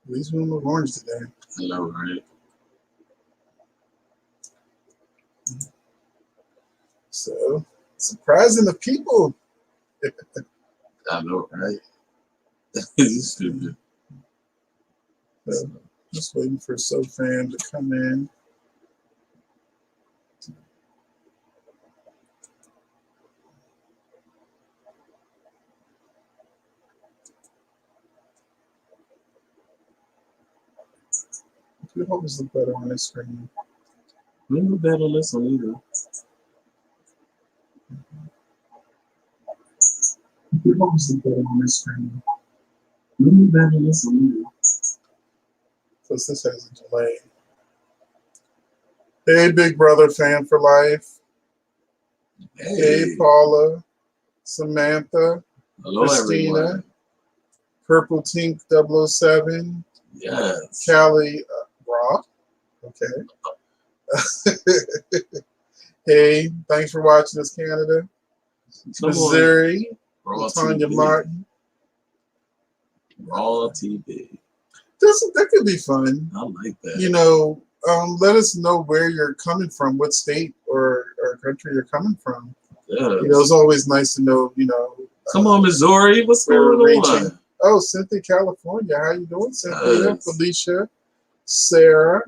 At least we don't look orange today. I know, right? So, surprising the people. I know, right? It's stupid. So, just waiting for SoFam to come in. It always look better on this screen. We look better on this one either. It always look better on this screen. We look better on this one either. Plus, this has a delay. Hey, Big Brother fan for life. Hey, Paula, Samantha, hello, Christina, everyone. Purple Tink 007, Yes. Callie Rock. Okay. Hey, thanks for watching us, Canada. Come Missouri, on. Tanya Martin. Raw TV. That could be fun. I like that. You know, let us know where you're coming from, what state or country you're coming from. Yes. You know, it's always nice to know, you know. Come on, Missouri. What's going on? Oh, Cynthia, California. How you doing, Cynthia? Yes. Felicia, Sarah,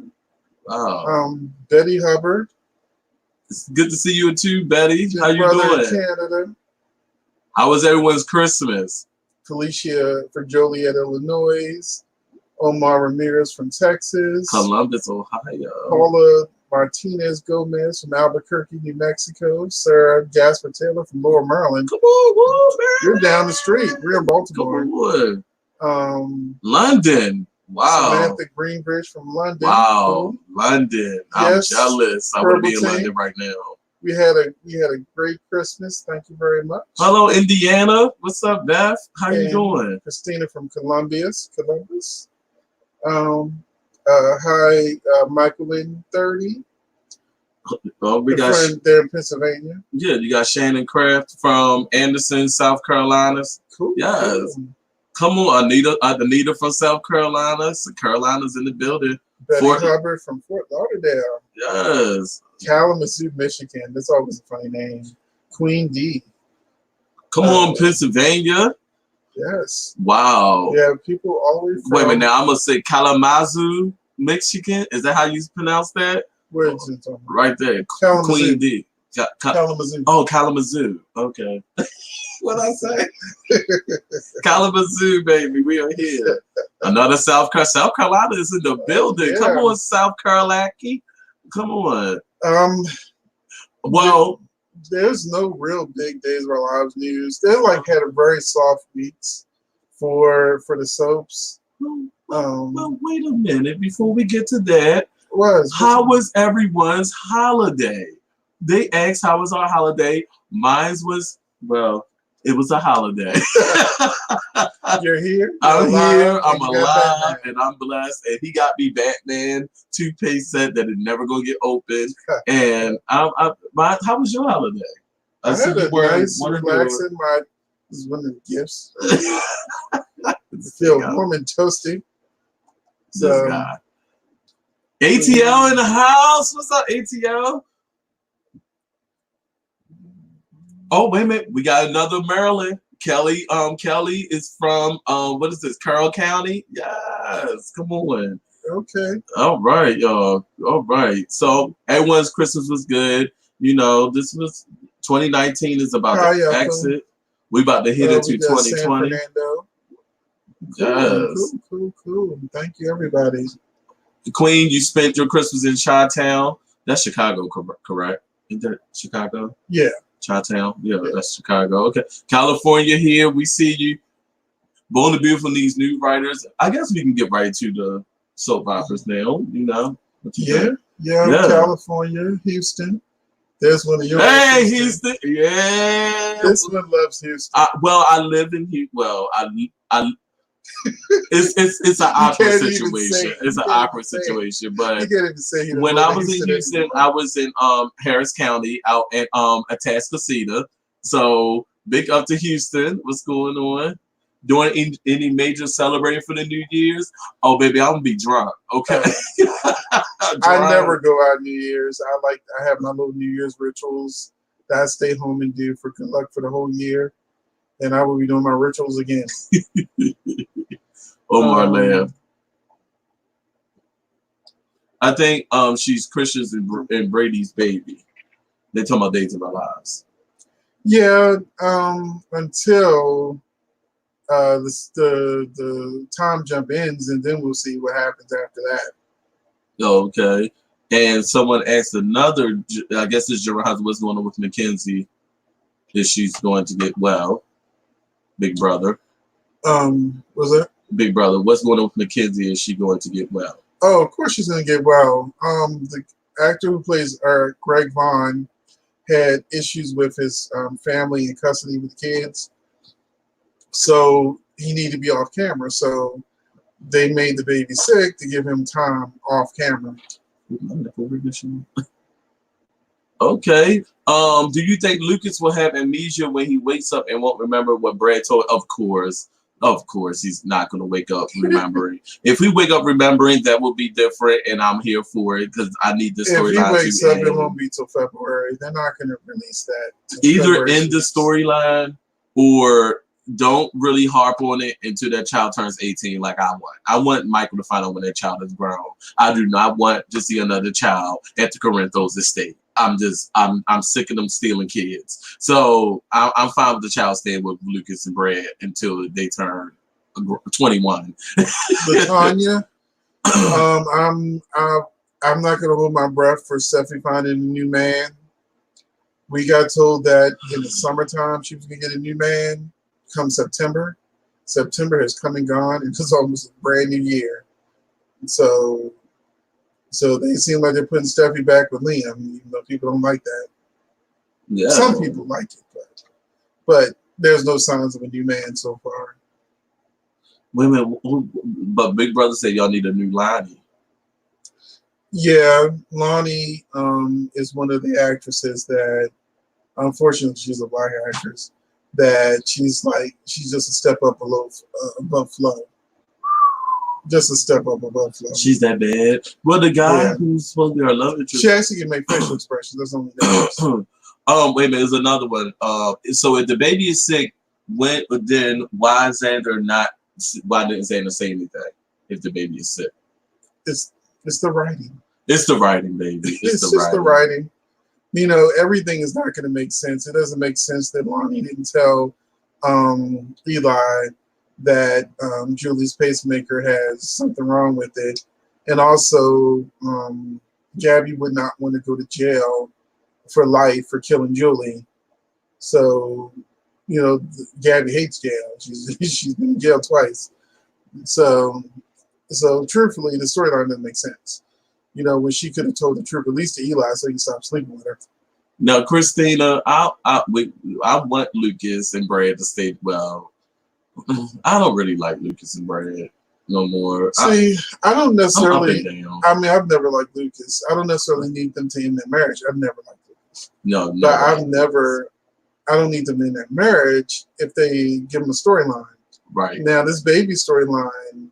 Wow. Betty Hubbard. It's good to see you too, Betty. Your How you brother doing? in Canada. How was everyone's Christmas? Felicia for Joliet, Illinois. Omar Ramirez from Texas. Columbus, Ohio. Paula Martinez Gomez from Albuquerque, New Mexico. Sarah Jasper Taylor from Lower Maryland. Come on, whoa, man. You're down the street. We're in Baltimore. Come on. London. Wow. Samantha Greenbridge from London. Wow. Cool. London. I'm jealous. I want to be in London right now. We had a great Christmas. Thank you very much. Hello, Indiana. What's up, Beth? How you doing? Christina from Columbus. Hi, Michael in 30. Oh, we got friend there in Pennsylvania. Yeah, you got Shannon Kraft from Anderson, South Carolina. Cool. Yes. Cool. Come on, Anita from South Carolina. So Carolina's in the building. Betty Hubbard from Fort Lauderdale. Yes. Kalamazoo, Michigan. That's always a funny name. Queen D. Come on, Pennsylvania. Yes. Wow. Yeah, people always. Wait a minute, now I'm gonna say Kalamazoo, Michigan. Is that how you pronounce that? Where is it? Right there. Kalamazoo. Queen D. Kalamazoo. Oh, Kalamazoo. Okay. What I say? Kalamazoo, baby. We are here. Another South Carolina. South Carolina is in the building. Yeah. Come on, South Carolina. Come on. Well, there's no real big Days of Our Lives news. They had a very soft weeks for the soaps. Well, wait a minute before we get to that. How was everyone's holiday? They asked how was our holiday. Mine was, well, it was a holiday. You're here. I'm here. I'm alive, and I'm blessed. And he got me Batman toothpaste set that is never gonna get opened. And how was your holiday? I had a nice, relaxing. This is one of the gifts. Feel warm and toasty. So, this guy. ATL in the house. What's up, ATL? Oh, wait a minute. We got another Maryland. Kelly. Kelly is from what is this? Carroll County? Yes. Come on. Okay. All right, y'all. All right. So everyone's Christmas was good. You know, this was 2019 is about to exit. We about to hit into 2020. Yes. Cool. Thank you, everybody. Queen, you spent your Christmas in Chi-Town. That's Chicago, correct? Is that Chicago? Yeah. Chi-Town? Yeah, that's Chicago. Okay. California here. We see you. Born the Beautiful needs new writers. I guess we can get right to the soap operas now, you know. Yeah. California, Houston. There's one of your. Hey, Houston. Yeah. This one loves Houston. I live in Houston. Well, it's an awkward situation. It's an awkward situation. But when I was in Houston, I was in Harris County out at Atascocita. So big up to Houston. What's going on? doing any major celebrating for the New Year's? Oh, baby, I'm gonna be drunk. Okay. I never go out New Year's. I have my little New Year's rituals that I stay home and do for good luck for the whole year, and I will be doing my rituals again. Omar laughed. I think she's Christian's and Brady's baby. They talking about Days of Our Lives. Yeah, until the time jump ends, and then we'll see what happens after that. Okay. And someone asked another, I guess it's Gerard, what's going on with Mackenzie? Is she's going to get well? Big brother. Was it? Big brother, what's going on with Mackenzie? Is she going to get well? Oh, of course she's going to get well. The actor who plays Greg Vaughn had issues with his family and custody with kids. So he needed to be off camera. So they made the baby sick to give him time off camera. Okay. Do you think Lucas will have amnesia when he wakes up and won't remember what Brad told? Of course, he's not going to wake up remembering. If we wake up remembering, that will be different, and I'm here for it because I need this storyline. If he wakes up, it won't be till February. They're not going to release that. Either in the storyline or don't really harp on it until that child turns 18 like I want. I want Michael to find out when that child is grown. I do not want to see another child at the Corinthos estate. I'm sick of them stealing kids. So I'm fine with the child staying with Lucas and Brad until they turn 21. Latanya, I'm not going to hold my breath for Steffi finding a new man. We got told that in the summertime she was going to get a new man. Come September. September has come and gone, and it's almost a brand new year. So they seem like they're putting Steffi back with Liam, even though people don't like that. Yeah. Some people like it, but there's no signs of a new man so far. Wait a minute, but Big Brother said y'all need a new Lonnie. Yeah, Lonnie is one of the actresses that, unfortunately, she's a black actress. That she's just a step up above Flo. Just a step up above Flo. She's that bad. Well, the guy who's supposed to be her love interest. She actually can make facial expressions. That's only that. Wait a minute. There's another one. So if the baby is sick, why didn't Xander say anything if the baby is sick? It's the writing. It's the writing, baby. It's just the writing. You know, everything is not going to make sense. It doesn't make sense that Lonnie didn't tell Eli that Julie's pacemaker has something wrong with it. And also, Gabby would not want to go to jail for life for killing Julie. So, you know, Gabby hates jail. She's been in jail twice. So truthfully, the storyline doesn't make sense. You know, when she could have told the truth, at least to Eli, so he can stop sleeping with her. Now, Christina, I want Lucas and Brad to stay well. I don't really like Lucas and Brad no more. See, I don't necessarily. I mean, I've never liked Lucas. I don't necessarily need them to end their marriage. I've never liked Lucas. No. But I don't need them in their marriage if they give them a storyline. Right. Now, this baby storyline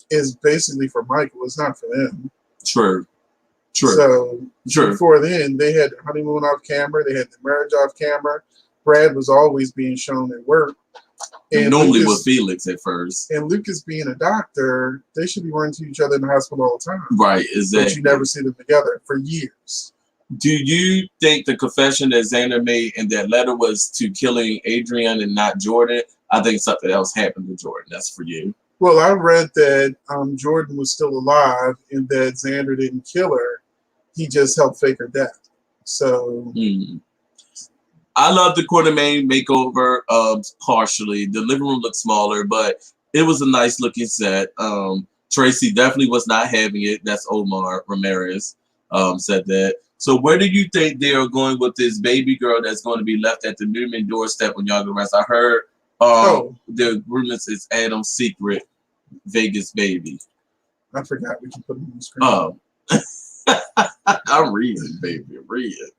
is basically for Michael. It's not for them. True. So before then, they had the honeymoon off camera. They had the marriage off camera. Brad was always being shown at work. And normally with Felix at first. And Lucas being a doctor, they should be running to each other in the hospital all the time. Right, exactly. But you never see them together for years. Do you think the confession that Xander made in that letter was to killing Adrian and not Jordan? I think something else happened to Jordan. That's for you. Well, I read that Jordan was still alive and that Xander didn't kill her. He just helped fake her death. So... I love the Tremayne makeover partially. The living room looked smaller, but it was a nice looking set. Tracy definitely was not having it. That's Omar Ramirez said that. So where do you think they are going with this baby girl that's going to be left at the Newman doorstep when y'all go rest? I heard the rumors is Adam's secret Vegas baby. I forgot we can put it on the screen. I'm reading, baby. Reading.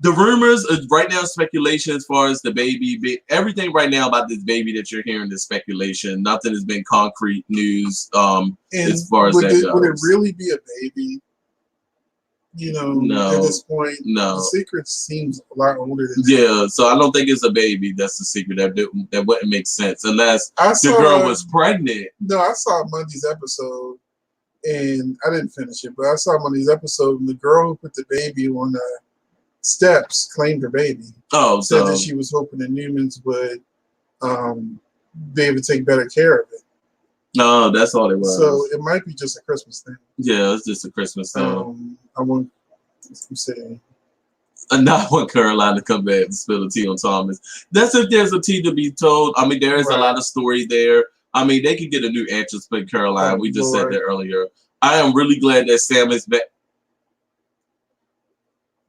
The rumors right now, speculation as far as the baby. Everything right now about this baby that you're hearing is speculation. Nothing has been concrete news. As far as that goes, would it really be a baby? You know, No. at this point, No. the secret seems a lot older than that. Yeah, so I don't think it's a baby. That's the secret. That wouldn't make sense unless the girl was pregnant. No, I saw Monday's episode, and I didn't finish it, but I saw Monday's episode, and the girl who put the baby on the steps claimed her baby. Oh, said that she was hoping the Newmans would be able to take better care of it. No, that's all it was. So it might be just a Christmas thing. Yeah, it's just a Christmas thing. I'm saying. And I want Caroline to come back and spill the tea on Thomas. That's if there's a tea to be told. I mean, there is a lot of story there. I mean, they could get a new actress for Caroline. We just said that earlier. I am really glad that Sam is back.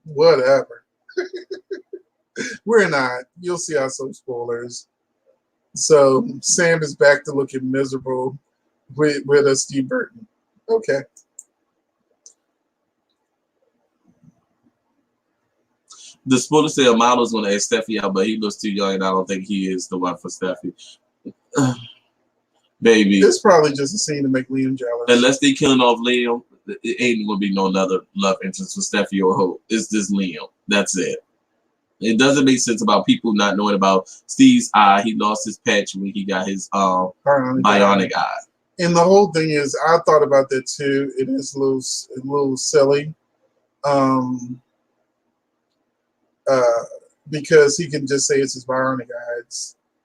Whatever. We're not. You'll see us some spoilers. So Sam is back to looking miserable with a Steve Burton. Okay. The spoiler said a model's going to ask Steffi out, but he looks too young, and I don't think he is the one for Steffi. Baby. It's probably just a scene to make Liam jealous. Unless they killing off Liam, it ain't going to be no other love interest for Steffi or Hope. It's just Liam. That's it. It doesn't make sense about people not knowing about Steve's eye. He lost his patch when he got his bionic eye. And the whole thing is, I thought about that too. It is a little silly. Because he can just say it's his bionic eye.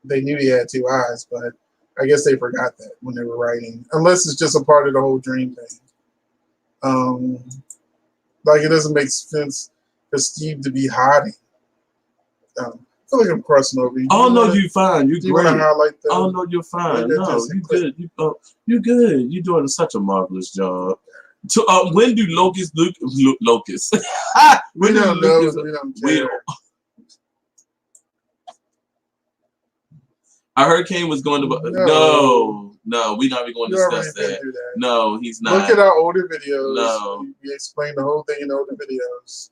They knew he had two eyes, but I guess they forgot that when they were writing. Unless it's just a part of the whole dream thing. Like it doesn't make sense for Steve to be hiding. I feel like I'm crossing over you. Oh no, you're fine. You're great. Want to highlight that? Oh no, you're fine. No, you're good. You're good. You're doing such a marvelous job. When do locusts look locusts? We don't know. We don't care. A hurricane was going to. No, we're not even going to discuss that. No, he's not. Look at our older videos. No, we explain the whole thing in older videos.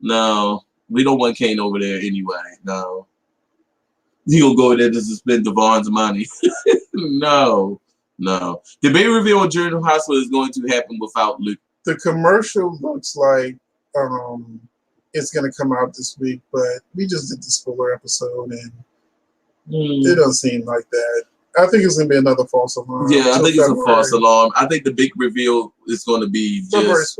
No, we don't want Kane over there anyway. No, he gonna go there just to spend Devon's money. No. The baby reveal on General Hospital is going to happen without Luke. The commercial looks like it's going to come out this week, but we just did the spoiler episode, and it doesn't seem like that. I think it's going to be another false alarm. Yeah, I think it's a false alarm. I think the big reveal is going to be just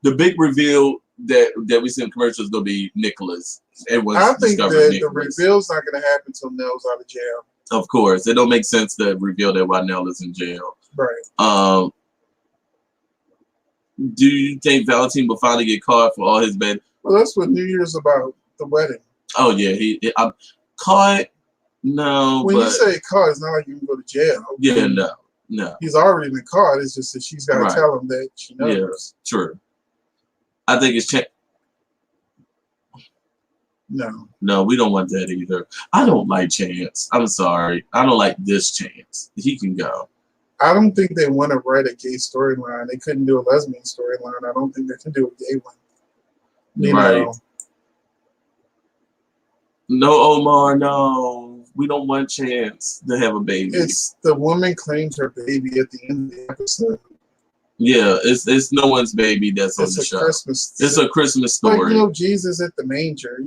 the big reveal that we see in commercials is going to be Nicholas. I think that the reveal is not going to happen until Nell's out of jail. Of course, it don't make sense to reveal that while Nell is in jail. Right. Do you think Valentine will finally get caught for all his bad? Well, that's what New Year's about, the wedding. Oh yeah, I'm caught. No. When you say caught, it's not like you can go to jail. Yeah, no. He's already been caught. It's just that she's got to tell him that she knows. Yeah, true. I think it's No, we don't want that either. I don't like Chance. I'm sorry. I don't like this Chance. He can go. I don't think they want to write a gay storyline. They couldn't do a lesbian storyline. I don't think they can do a gay one. You know. No, Omar, no. We don't want Chance to have a baby. It's the woman claims her baby at the end of the episode. Yeah, it's no one's baby that's on the show. It's a Christmas story. Like, Jesus at the manger,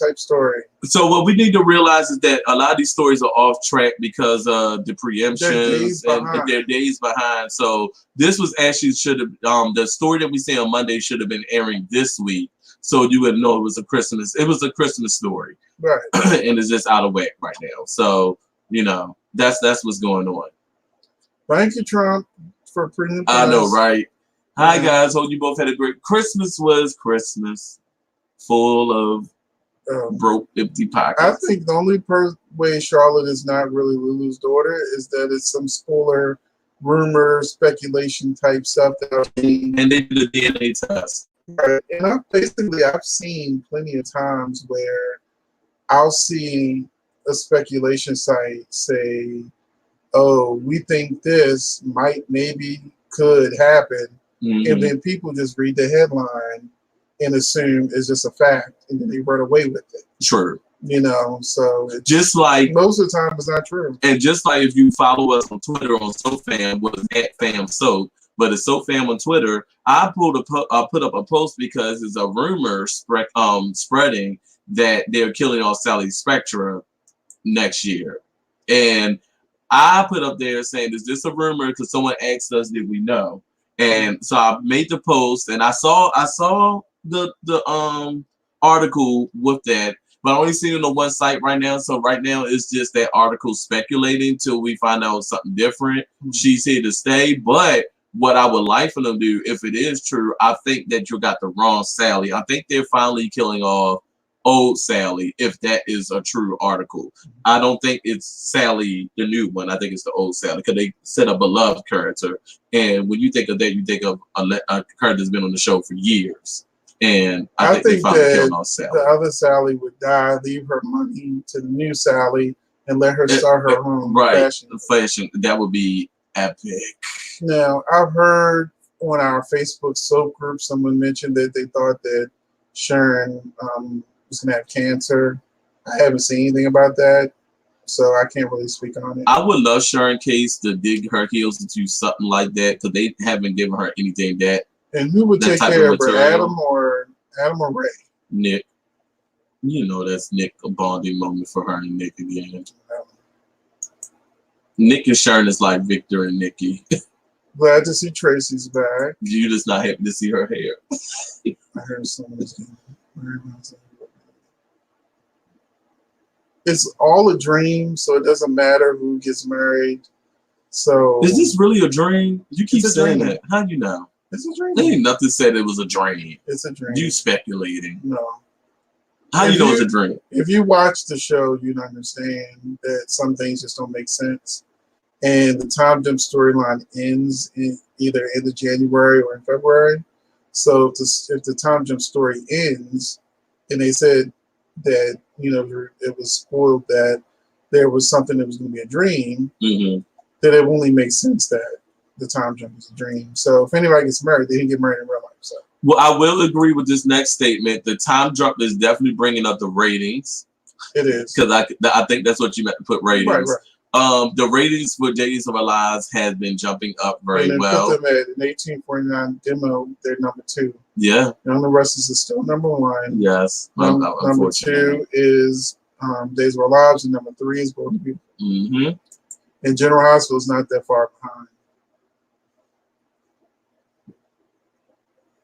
type story. So what we need to realize is that a lot of these stories are off track because the preemptions and they're days behind. So this was actually the story that we say on Monday should have been airing this week. So you would know it was a Christmas story. Right. And it's just out of whack right now. So, that's what's going on. Thank you, Trump. For I know, right? Hi guys, hope you both had a great Christmas. Was Christmas full of broke, empty pockets? I think the only way Charlotte is not really Lulu's daughter is that it's some spoiler, rumor, speculation type stuff and they did a DNA test. Right. And I've seen plenty of times where I'll see a speculation site say, oh, we think this maybe could happen. Mm-hmm. And then people just read the headline and assume it's just a fact, and then they run away with it. True. So it's, just like most of the time it's not true. And just like if you follow us on Twitter on SoFam, was at FamSoap, but it's SoFam on Twitter. I put up a post because it's a rumor spreading that they're killing off Sally Spectra next year, and I put up there saying, "Is this a rumor?" Because someone asked us, "Did we know?" And so I made the post, and I saw the article with that. But I only seen it on one site right now. So right now it's just that article speculating till we find out something different. She's here to stay. But what I would like for them to do, if it is true, I think that you got the wrong Sally. I think they're finally killing off old Sally, if that is a true article. I don't think it's Sally, the new one. I think it's the old Sally, because they set a beloved character. And when you think of that, you think of a character that's been on the show for years. And I think they finally killed off Sally. The other Sally would die, leave her money to the new Sally, and let her start her own fashion. That would be epic. Now, I've heard on our Facebook soap group, someone mentioned that they thought that Sharon was going to have cancer. I haven't seen anything about that, so I can't really speak on it. I would love Sharon Case to dig her heels into something like that, because they haven't given her anything that. And who would take care of her, Adam or Ray? Nick. That's Nick, a bonding moment for her and Nick again. Nick and Sharon is like Victor and Nikki. Glad to see Tracy's back. You just not happy to see her hair. I heard someone's it's all a dream, so it doesn't matter who gets married. So is this really a dream? You keep saying that. How do you know? It's a dream. There ain't nothing said it was a dream. It's a dream. You speculating. No. How you know it's a dream? If you watch the show, you'd understand that some things just don't make sense. And the time jump storyline ends in either end of January or in February. So if the time jump story ends, and they said that it was spoiled that there was something that was going to be a dream, then it only makes sense that the time jump is a dream. So if anybody gets married, they didn't get married in real life. So. Well, I will agree with this next statement. The time jump is definitely bringing up the ratings. It is, because I think that's what you meant to put ratings. Right. The ratings for Days of Our Lives has been jumping up very well. Put them at an 1849 demo. They're number 2. Yeah. And the rest is still number 1. Yes. Number 2 is Days of Our Lives, and number 3 is Bold People. And General Hospital is not that far behind.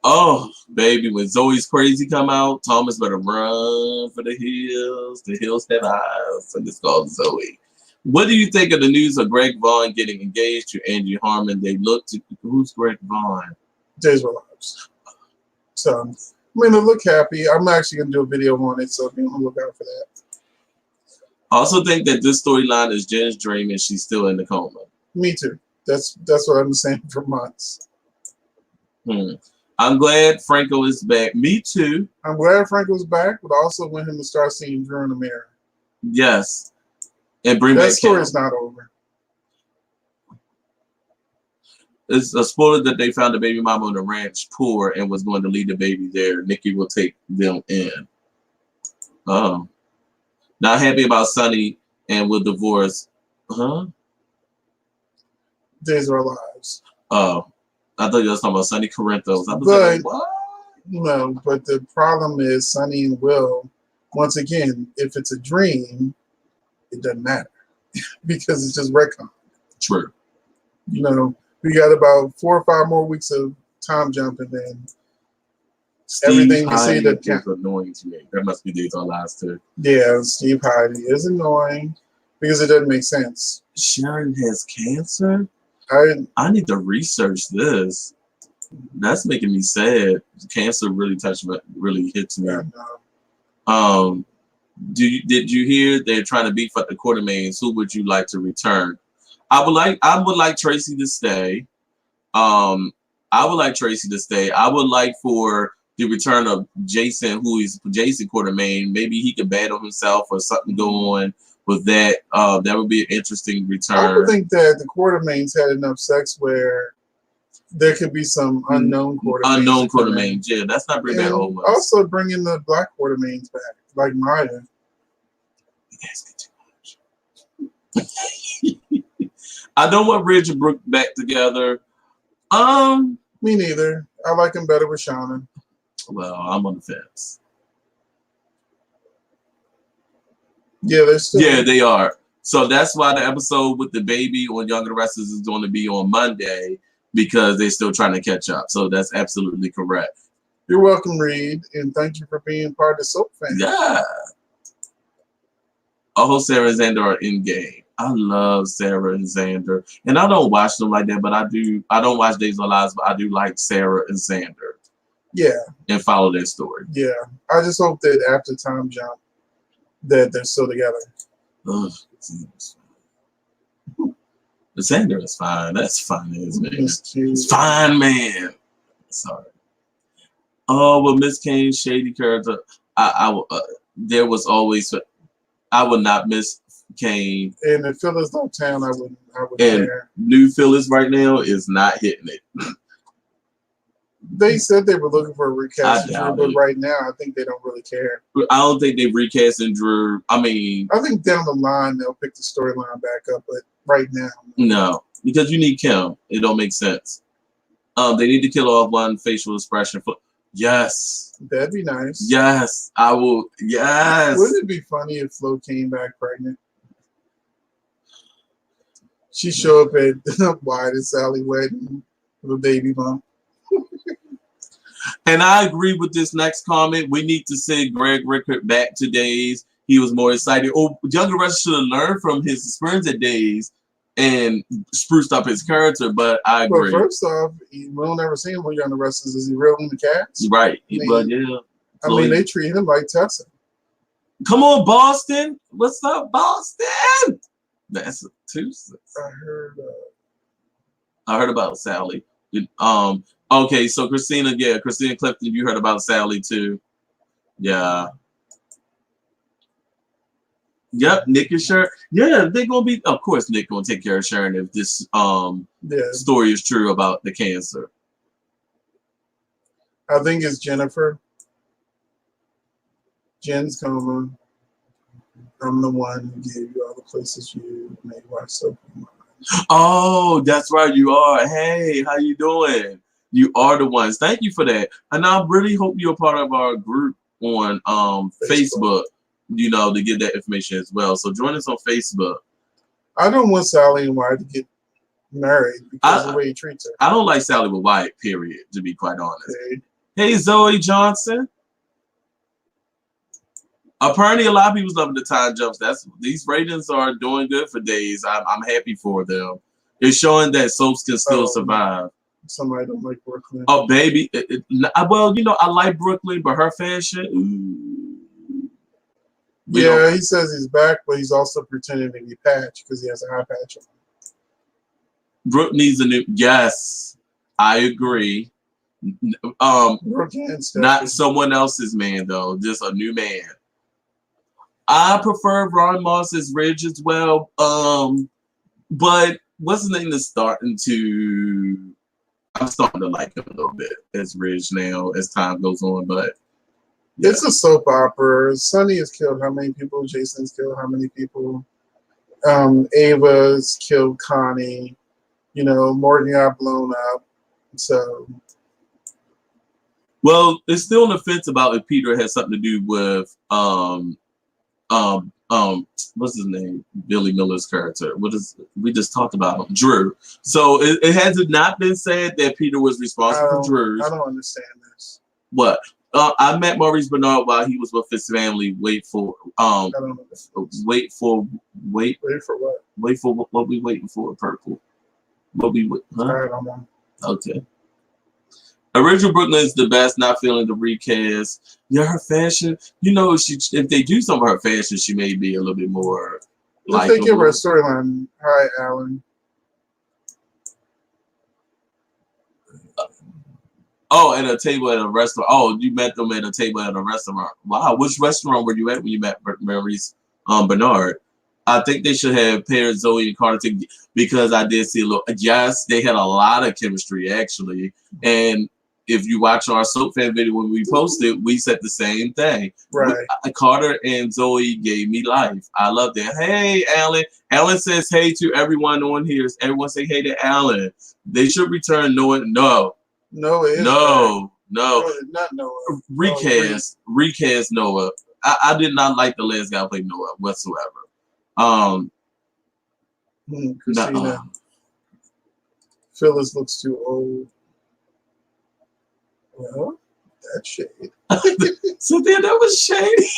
Oh, baby, when Zoe's Crazy come out, Thomas better run for the hills. The hills have eyes. And it's called Zoe. What do you think of the news of Greg Vaughn getting engaged to Angie Harmon? They look to who's Greg Vaughn? Days of Our Lives. So, they look happy. I'm actually going to do a video on it, so be on the lookout for that. I also think that this storyline is Jen's dream and she's still in the coma. Me too. That's what I've been saying for months. I'm glad Franco is back. Me too. I'm glad Franco's back, but I also want him to start seeing Drew in the mirror. Yes. And bring back that story's not over. It's a spoiler that they found the baby mama on the ranch poor and was going to leave the baby there. Nikki will take them in. Oh. Not happy about Sonny and will divorce. Huh? Days of Our Lives. Oh. I thought you were talking about Sonny Corinthos. I was like, what? No, but the problem is Sonny and Will, once again, if it's a dream, it doesn't matter because it's just retcon. True. We got about 4 or 5 more weeks of time jump, and then everything you see that is annoying to me. That must be Days of Our Lives too. Yeah, Steve Heidi is annoying because it doesn't make sense. Sharon has cancer? I need to research this. That's making me sad. Cancer really hits me. Did you hear they're trying to beef up the Quartermaines? Who would you like to return? I would like Tracy to stay. I would like Tracy to stay. I would like for the return of Jason, who is Jason Quartermaine. Maybe he could battle himself or something go on with that. That would be an interesting return. I would think that the Quartermaines had enough sex where There could be some unknown Quartermaines. Unknown Quartermaines, yeah. That's not bring back old ones. Also bringing the black Quartermaines back, like Maya. I don't want Ridge and Brooke back together. Me neither. I like him better with Shauna. Well, I'm on the fence. Yeah, they're still. Yeah, they are. So that's why the episode with the baby on Young and the Restless is going to be on Monday, because they're still trying to catch up. So that's absolutely correct. You're welcome, Reed, and thank you for being part of the Soap family. Yeah. Oh, Sarah and Xander are in game. I love Sarah and Xander, and I don't watch them like that, but I do. I don't watch Days of Lives, but I do like Sarah and Xander. Yeah. And follow their story. Yeah. I just hope that after time jump, that they're still together. Ugh. The Xander is fine. That's fine, isn't it? It's fine, man. Sorry. Oh, well, Miss Kane's shady character. There was always. I would not miss Kane. And if Phyllis Uptown, I would and care. New Phyllis right now is not hitting it. They said they were looking for a recast of Drew, but right now I think they don't really care. I don't think they've recasting Drew. I mean, I think down the line they'll pick the storyline back up, but right now, no, because you need Kim. It don't make sense. They need to kill off one facial expression for. Yes. That'd be nice. Yes, I will. Yes. Wouldn't it be funny if Flo came back pregnant? She show up at Wyatt and Sally wedding with a baby bump. And I agree with this next comment. We need to send Greg Rickard back to Days. He was more excited. Oh, Younger Rush should have learned from his experience at Days and spruced up his character, but I agree. But first off, we don't ever see him on Young and Restless. Is he real in the cast? Right. I mean, they treat him like Tessa. Come on, Boston. What's up, Boston? That's a Tuesday. I heard about Sally. Okay, so Christina Clifton, you heard about Sally too. Yeah. Yep, Nick and Sharon. Yeah, they're gonna be. Of course, Nick gonna take care of Sharon if this story is true about the cancer. I think it's Jennifer. Jen's coma. I'm the one who gave you all the places you may watch soap. Oh, that's right, you are. Hey, how you doing? You are the ones. Thank you for that. And I really hope you're part of our group on Facebook. You know, to get that information as well. So join us on Facebook. I don't want Sally and Wyatt to get married because of the way he treats her. I don't like Sally with Wyatt, period, to be quite honest. Hey, Zoe Johnson. Apparently, a lot of people's loving the time jumps. These ratings are doing good for Days. I'm happy for them. It's showing that soaps can still survive. Somebody don't like Brooklyn. Oh, baby. Well, you know, I like Brooklyn, but her fashion. Ooh. Yeah, he says he's back, but he's also pretending to be Patch because he has a high patch on. Brooke needs a new. Yes, I agree. Not someone else's man though, just a new man. I prefer Ron Moss as Ridge as well. But what's his name is starting to. I'm starting to like him a little bit as Ridge now as time goes on, but. Yeah. It's a soap opera. Sonny has killed how many people? Jason's killed how many people? Ava's killed Connie. You know, Morgan got blown up. So. Well, it's still on the fence about if Peter has something to do with what's his name? Billy Miller's character. We just talked about him? Drew. So it has not been said that Peter was responsible for Drew. I don't understand this. What? I met Maurice Bernard while he was with his family. Wait for what? Wait for what we waiting for? Purple. What we huh? I don't know. Okay. Original Brooklyn is the best. Not feeling the recast. Yeah, her fashion. You know, if they do some of her fashion, she may be a little bit more. If they give her a storyline. Hi, Alan. Oh, at a table at a restaurant. Oh, you met them at a table at a restaurant. Wow, which restaurant were you at when you met Maurice Bernard? I think they should have paired Zoe and Carter together because I did see a little. Yes, they had a lot of chemistry actually, and if you watch our soap fan video when we posted, we said the same thing. Right. Carter and Zoe gave me life. I love that. Hey, Alan. Alan says hey to everyone on here. Everyone say hey to Alan. They should return Noah. No. Noah is No. not Noah. Recast Noah. I did not like the last guy who played Noah whatsoever. Christina. Phyllis looks too old. Well, that's shade. So then that was shady.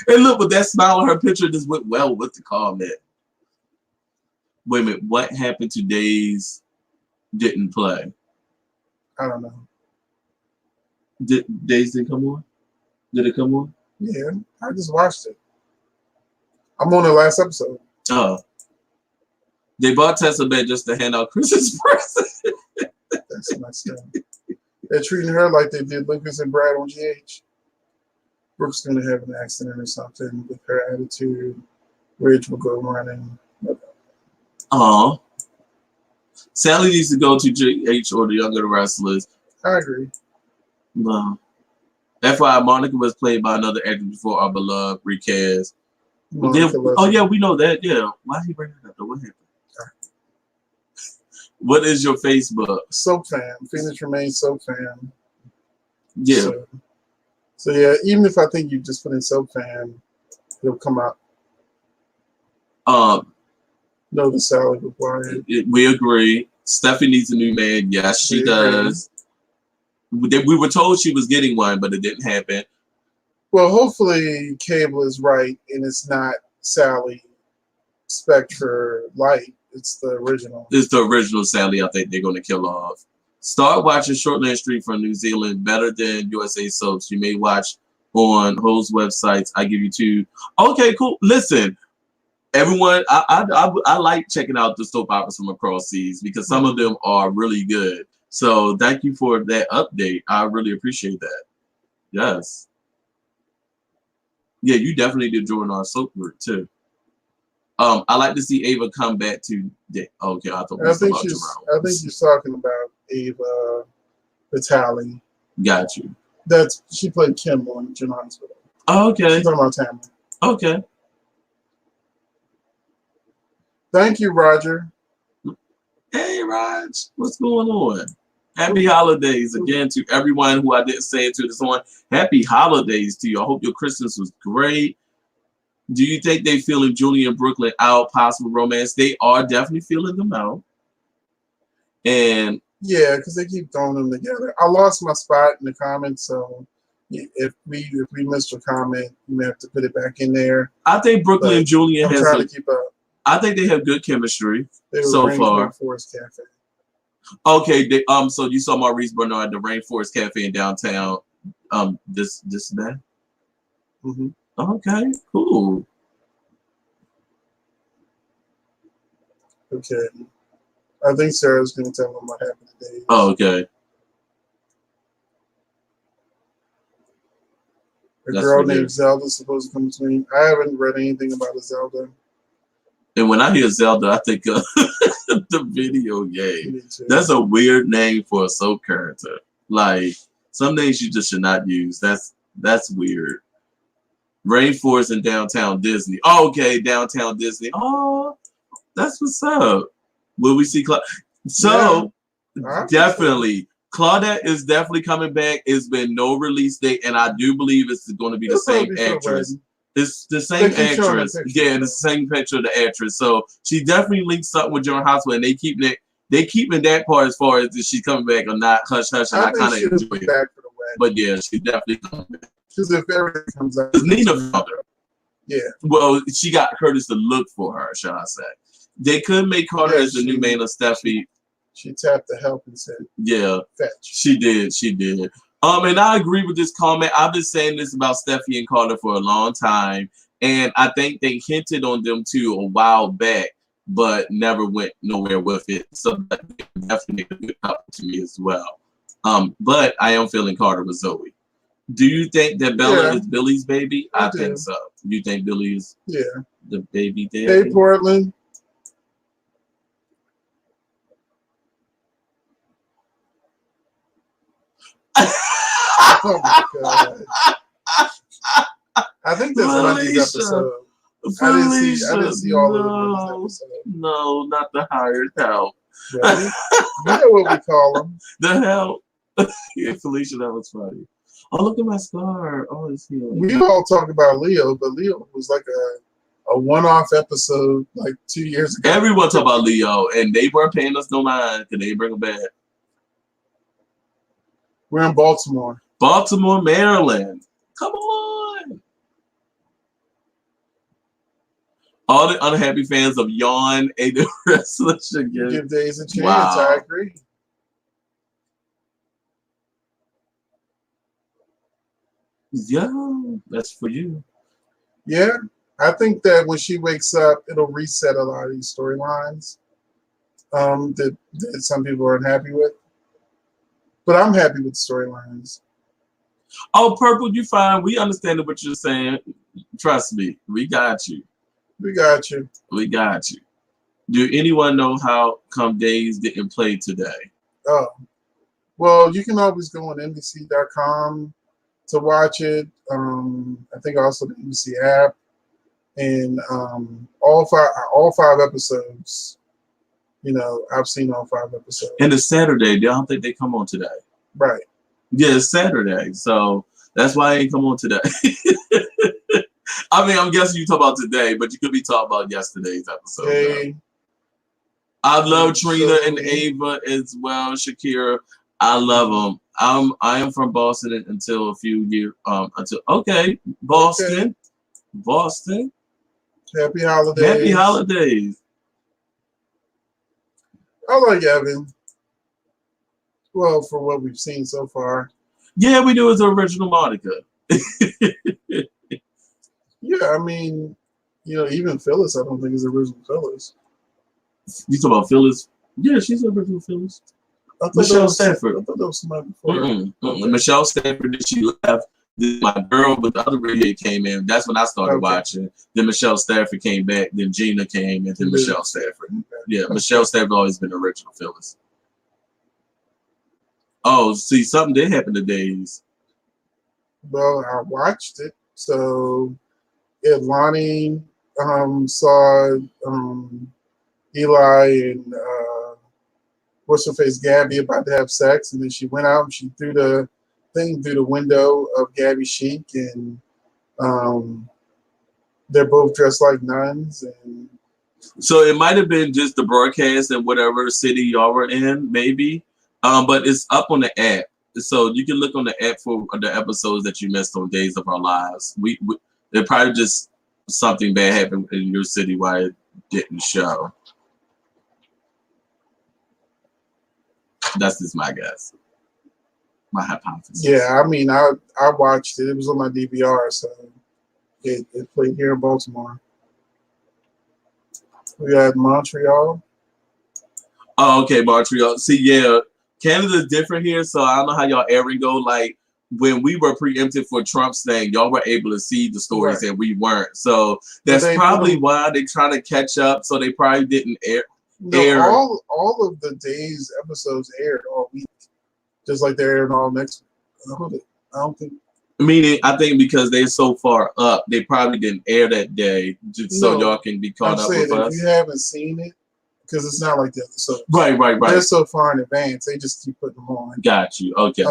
And look, with that smile on her picture just went well with the comment. Wait a minute, what happened to Days didn't play? I don't know. Days didn't come on? Did it come on? Yeah, I just watched it. I'm on the last episode. Oh. They bought Tessa back just to hand out Chris's present. That's messed up. They're treating her like they did Lucas and Brad on GH. Brooke's going to have an accident or something with her attitude. Ridge will go running. Oh. Sally needs to go to GH or the Younger Wrestlers. I agree. No. FYI, Monica was played by another actor before our beloved recast. Oh, yeah, we know that. Yeah. Why did he bring that up? What happened? What is your Facebook? Soap fan. Phoenix Tremayne Soap fan. Yeah. So yeah, even if I think you just put in Soap fan, it'll come out. No, the salad required. We agree. Stephanie needs a new man. Yes, she does. We were told she was getting one, but it didn't happen. Well, hopefully Cable is right and it's not Sally Spectre Light. It's the original. It's the original Sally I think they're going to kill off. Start watching Shortland Street from New Zealand. Better than USA soaps. You may watch on Ho's websites. I give you 2. Okay, cool. Listen, everyone, I like checking out the soap operas from across seas because some of them are really good. So thank you for that update. I really appreciate that. Yes. Yeah, you definitely did join our soap group too. I like to see Ava come back to. Okay, I think she's talking about Ava Vitale. Got you. She played Kim on General Hospital. Oh, okay. She's talking about Tamara. Okay. Thank you, Roger. Hey, Raj, what's going on? Happy holidays again to everyone who I didn't say it to this one. Happy holidays to you. I hope your Christmas was great. Do you think they feeling Julie and Brooklyn out? Possible romance? They are definitely feeling them out. And yeah, because they keep throwing them together. I lost my spot in the comments, so if we missed your comment, you may have to put it back in there. I think Brooklyn and Julian I'm trying to keep up. I think they have good chemistry so far. Rainforest Cafe. Okay, so you saw Maurice Bernard at the Rainforest Cafe in downtown this day? Mm-hmm. Okay, cool. Okay. I think Sarah's going to tell them what happened today. Oh, okay. A girl named Zelda is supposed to come between. I haven't read anything about a Zelda. And when I hear Zelda, I think of the video game. That's a weird name for a soap character. Like, some names you just should not use. That's weird. Rainforest and Downtown Disney. Oh, okay, Downtown Disney. Oh, that's what's up. Will we see Claudette? So, definitely. Claudette is definitely coming back. It's been no release date, and I do believe it's going to be the same actress. It's the same actress. Yeah, the same picture of the actress. So she definitely links something with General Hospital, and they keeping that part as far as she's coming back or not. Hush, hush, and I kind of enjoy it. But yeah, she definitely coming back. Because if everything comes out, Nina found her. Yeah. Well, she got Curtis to look for her, shall I say? They could make Carter as the new man of Steffi. She tapped the help and said, "Yeah, fetch." She did. And I agree with this comment. I've been saying this about Steffi and Carter for a long time, and I think they hinted on them too a while back, but never went nowhere with it. So that definitely a good couple to me as well. But I am feeling Carter with Zoe. Do you think that Bella Yeah, is Billy's baby? I I think do. so. You think Billy is Yeah. the baby Hey, daddy? Portland. Oh my god. I think that's Monday's Felicia, episode. I didn't see. I Felicia, didn't see all of the Monday's no, episode. no, not the hired help. Really? You know what we call them? The help. Yeah, Felicia, that was funny. Oh, look at my scar. Oh, it's healing. We all talk about Leo, but Leo was like a one-off episode like 2 years ago. Everyone talk about Leo, and they weren't paying us no mind because they bring him back. We're in Baltimore. Baltimore, Maryland. Come on. All the unhappy fans of Yawn and the wrestler should Give Days a chance. Wow. I agree. Yeah, that's for you. Yeah, I think that when she wakes up, it'll reset a lot of these storylines that some people are unhappy with. But I'm happy with the storylines. Oh, Purple, you fine. We understand what you're saying. Trust me, we got you. We got you. We got you. Do anyone know how come Days didn't play today? Oh, well, you can always go on NBC.com to watch it. I think also the NBC app, and all five episodes. You know, I've seen all 5 episodes. And it's Saturday. I don't think they come on today. Right. Yeah, it's Saturday. So that's why I ain't come on today. I mean, I'm guessing you talk about today, but you could be talking about yesterday's episode. Hey, I love Trina and Ava as well. Shakira, I love them. I am from Boston until a few years. Boston, Boston. Happy holidays. Happy holidays. I like Evan. Well, for what we've seen so far. Yeah, we knew it was the original Monica. Yeah, I mean, you know, even Phyllis, I don't think is the original Phyllis. You talk about Phyllis? Yeah, she's the original Phyllis. Michelle Stafford. I thought that was somebody before. Okay. Michelle Stafford, then she left. Then my girl with the other radio came in. That's when I started watching. Then Michelle Stafford came back. Then Gina came, and then Michelle Stafford. Okay. Yeah, Michelle Stafford always been the original Phyllis. Oh, see, something did happen to Days. Well, I watched it. So, if Lonnie saw Eli and what's her face, Gabby, about to have sex, and then she went out and she threw the thing through the window of Gabby Chic, and they're both dressed like nuns. And so it might have been just the broadcast in whatever city y'all were in, maybe. But it's up on the app, so you can look on the app for the episodes that you missed on Days of Our Lives. It probably just something bad happened in your city why it didn't show. That's just my guess, my hypothesis. Yeah, I mean, I watched it. It was on my DVR, so it played here in Baltimore. We had Montreal. Oh, okay, Montreal. See, yeah, Canada's different here, so I don't know how y'all airing go. Like when we were preempted for Trump's thing, y'all were able to see the stories and we weren't. So that's probably why they're trying to catch up. So they probably didn't air. All of the Days episodes aired all week, just like they're airing all next week. I don't think. Meaning, I think because they're so far up, they probably didn't air that day, just so y'all can be caught up with us. If you haven't seen it, because it's not like the episodes. Right. They're so far in advance, they just keep putting them on. Got you. Okay.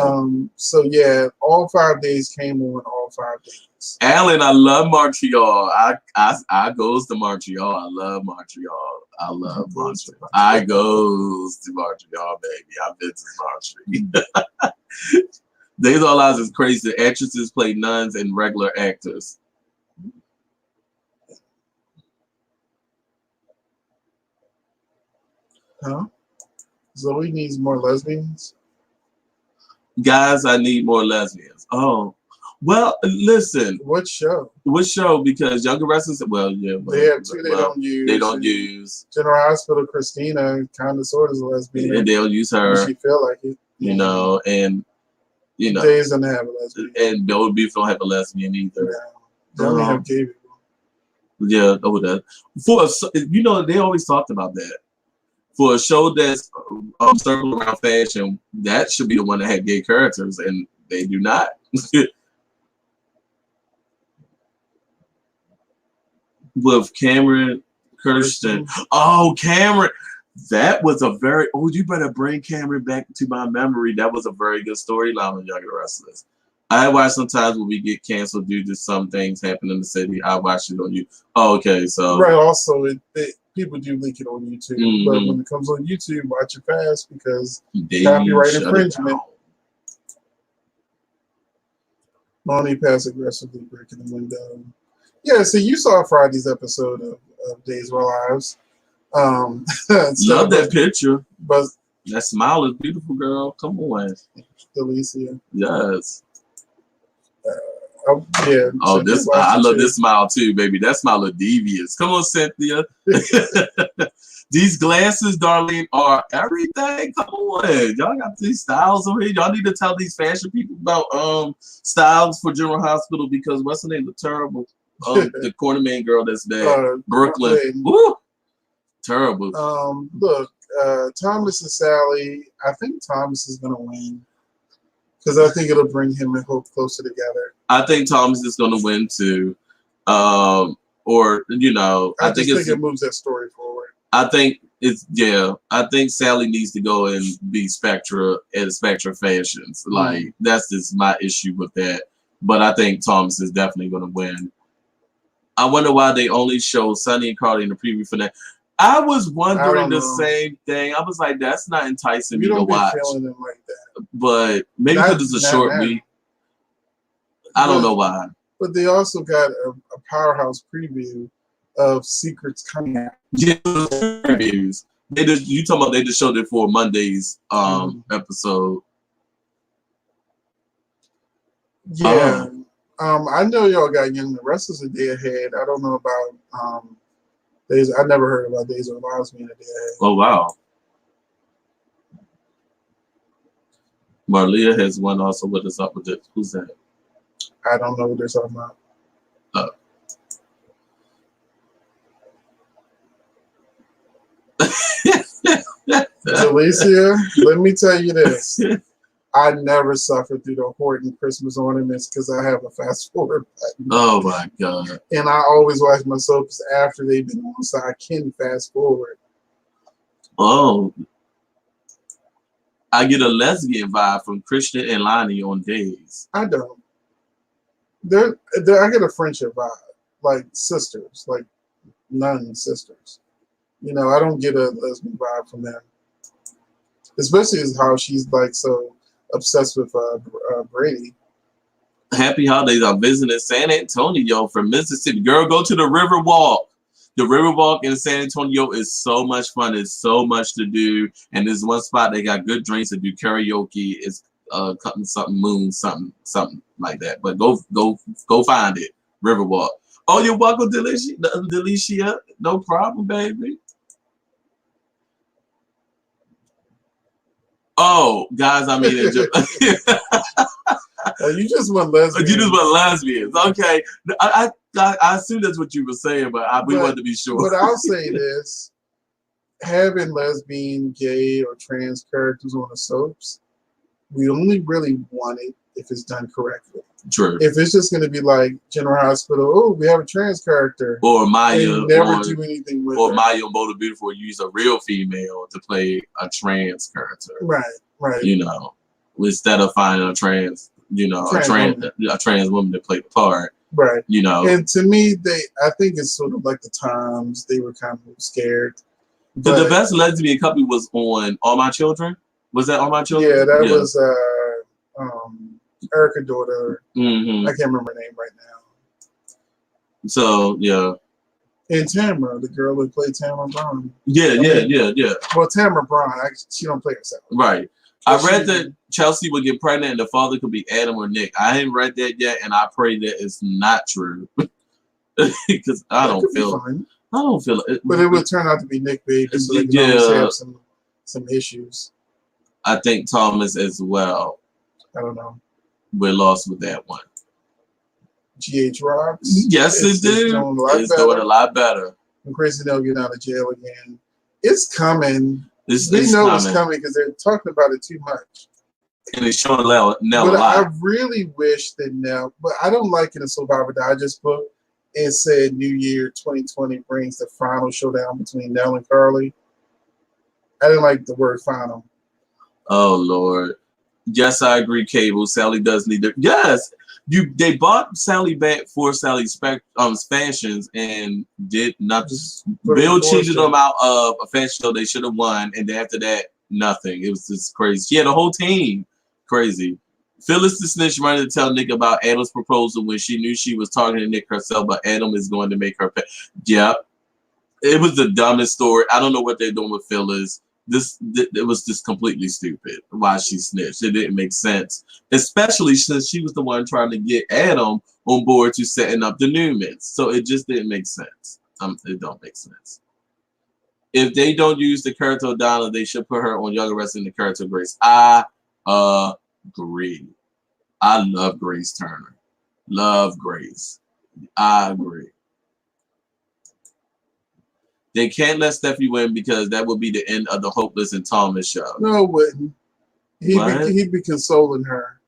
So yeah, all 5 days came on all 5 days. Alan, I love Montreal. I goes to Montreal. I love Montreal. I love Montreal. I goes to Montreal, baby. I've been to Montreal. Days of Our Lives is crazy. The actresses play nuns and regular actors. Huh? Zoe needs more lesbians? Guys, I need more lesbians. Oh. Well, listen. What show? Because Younger Wrestlers, they have 2 they don't use. They don't use. General Hospital, Christina, kind of sort of a lesbian. And they'll use her. She feel like it. You know, and You know, Days don't have a lesbian. And Bold Beef don't have a lesbian either. No. They only have gay people. Yeah, that. They always talked about that. For a show that's circled around fashion, that should be the one that had gay characters, and they do not. With Cameron Kirsten. Oh, Cameron. That was a very, you better bring Cameron back to my memory. That was a very good storyline on Young and Restless. I watch sometimes when we get canceled due to some things happen in the city. I watch it on you. Oh, okay, so. Right, also, people do link it on YouTube. But when it comes on YouTube, watch it fast because copyright infringement. Lonnie passive aggressively breaking the window. Yeah, so you saw Friday's episode of Days of Our Lives. Love that picture. But that smile is beautiful, girl. Come on. Delicia. Yes. Yeah. Oh, I love this smile too, baby. That smile is devious. Come on, Cynthia. These glasses, Darlene, are everything. Come on. Y'all got these styles over here. Y'all need to tell these fashion people about styles for General Hospital because what's her name? The terrible the Quartermain girl that's there. Brooklyn. Woo! Terrible. Look, Thomas and Sally, I think Thomas is gonna win. Because I think it'll bring him and Hope closer together. I think Thomas is going to win too. I think it moves that story forward. I think Sally needs to go and be Spectra at Spectra Fashions. Like that's just my issue with that. But I think Thomas is definitely going to win. I wonder why they only show Sonny and Carly in the preview for that. I was wondering the same thing. I was like, that's not enticing me to watch. Feeling them like that. But maybe because it's a short week. I don't know why. But they also got a powerhouse preview of Secrets coming out. Yeah, previews. You talking about they just showed it for Monday's episode. Yeah. I know y'all got Young and the Restless a day ahead. I don't know about Days. I never heard about Days of Our Lives being a day ahead. Oh wow. Marlia has one also with us up with it. Who's that? I don't know what they're talking about. Alicia, let me tell you this. I never suffered through the Horton Christmas ornaments because I have a fast forward button. Oh my God. And I always watch my soaps after they've been on, so I can fast forward. Oh. I get a lesbian vibe from Christian and Lonnie on Days. I don't. I get a friendship vibe, like sisters, like nun sisters. You know, I don't get a lesbian vibe from them. Especially as how she's like so obsessed with Brady. Happy holidays. I'm visiting San Antonio from Mississippi. Girl, go to the Riverwalk. The Riverwalk in San Antonio is so much fun. It's so much to do. And there's one spot they got good drinks to do karaoke. It's something like that. But go find it. Riverwalk. Oh, you're welcome, Delicia. No problem, baby. Oh, guys, I mean, you just want lesbians. You just want lesbians. Okay. I assume that's what you were saying, but we wanted to be sure. But I'll say this. Having lesbian, gay, or trans characters on the soaps, we only really want it if it's done correctly. True. If it's just going to be like General Hospital, oh, we have a trans character. Or Maya. And never do anything with or her. Maya Motor Beautiful use a real female to play a trans character. Right. You know, instead of finding a trans, a trans woman to play the part. Right. You know. And to me, I think it's sort of like the times they were kind of scared. The best lesbian couple was on All My Children. Was that All My Children? Yeah, that was Erica's daughter. Mm-hmm. I can't remember her name right now. So yeah. And Tamara, the girl that played Tamara Brown. Yeah. Well, Tamara Brown, she don't play herself. Right. I read that Chelsea would get pregnant and the father could be Adam or Nick. I haven't read that yet, and I pray that it's not true because I don't feel it. But it would turn out to be Nick Baby, so they can always have some issues. I think Thomas as well. I don't know. we're lost with that one. GH Rocks. Yes, it did. It's doing a lot better. When Crazy Nell get out of jail again. It's coming. We know coming. It's coming because they're talking about it too much. And it's showing Nell a lot. I really wish that Nell, but I don't like in a Survivor Digest book, it said New Year 2020 brings the final showdown between Nell and Carly. I didn't like the word final. Oh, Lord. Yes, I agree, Cable. Sally does need to. Yes. They bought Sally back for Sally's fashions and did not. Bill cheated them out of a fashion show they should have won, and then after that, nothing. It was just crazy. She had a whole team. Crazy. Phyllis the snitch running to tell Nick about Adam's proposal when she knew she was talking to Nick herself, but Adam is going to make her pay. Yeah. It was the dumbest story. I don't know what they're doing with Phyllis. It was just completely stupid why she snitched. It didn't make sense, especially since she was the one trying to get Adam on board to setting up the Newmans. So it just didn't make sense. It don't make sense. If they don't use the character of Donna, they should put her on Young and Restless in the character of Grace. I agree. I love Grace Turner. Love Grace. I agree. They can't let Steffi win because that would be the end of the Hopeless and Thomas show. No, it wouldn't. He'd be consoling her.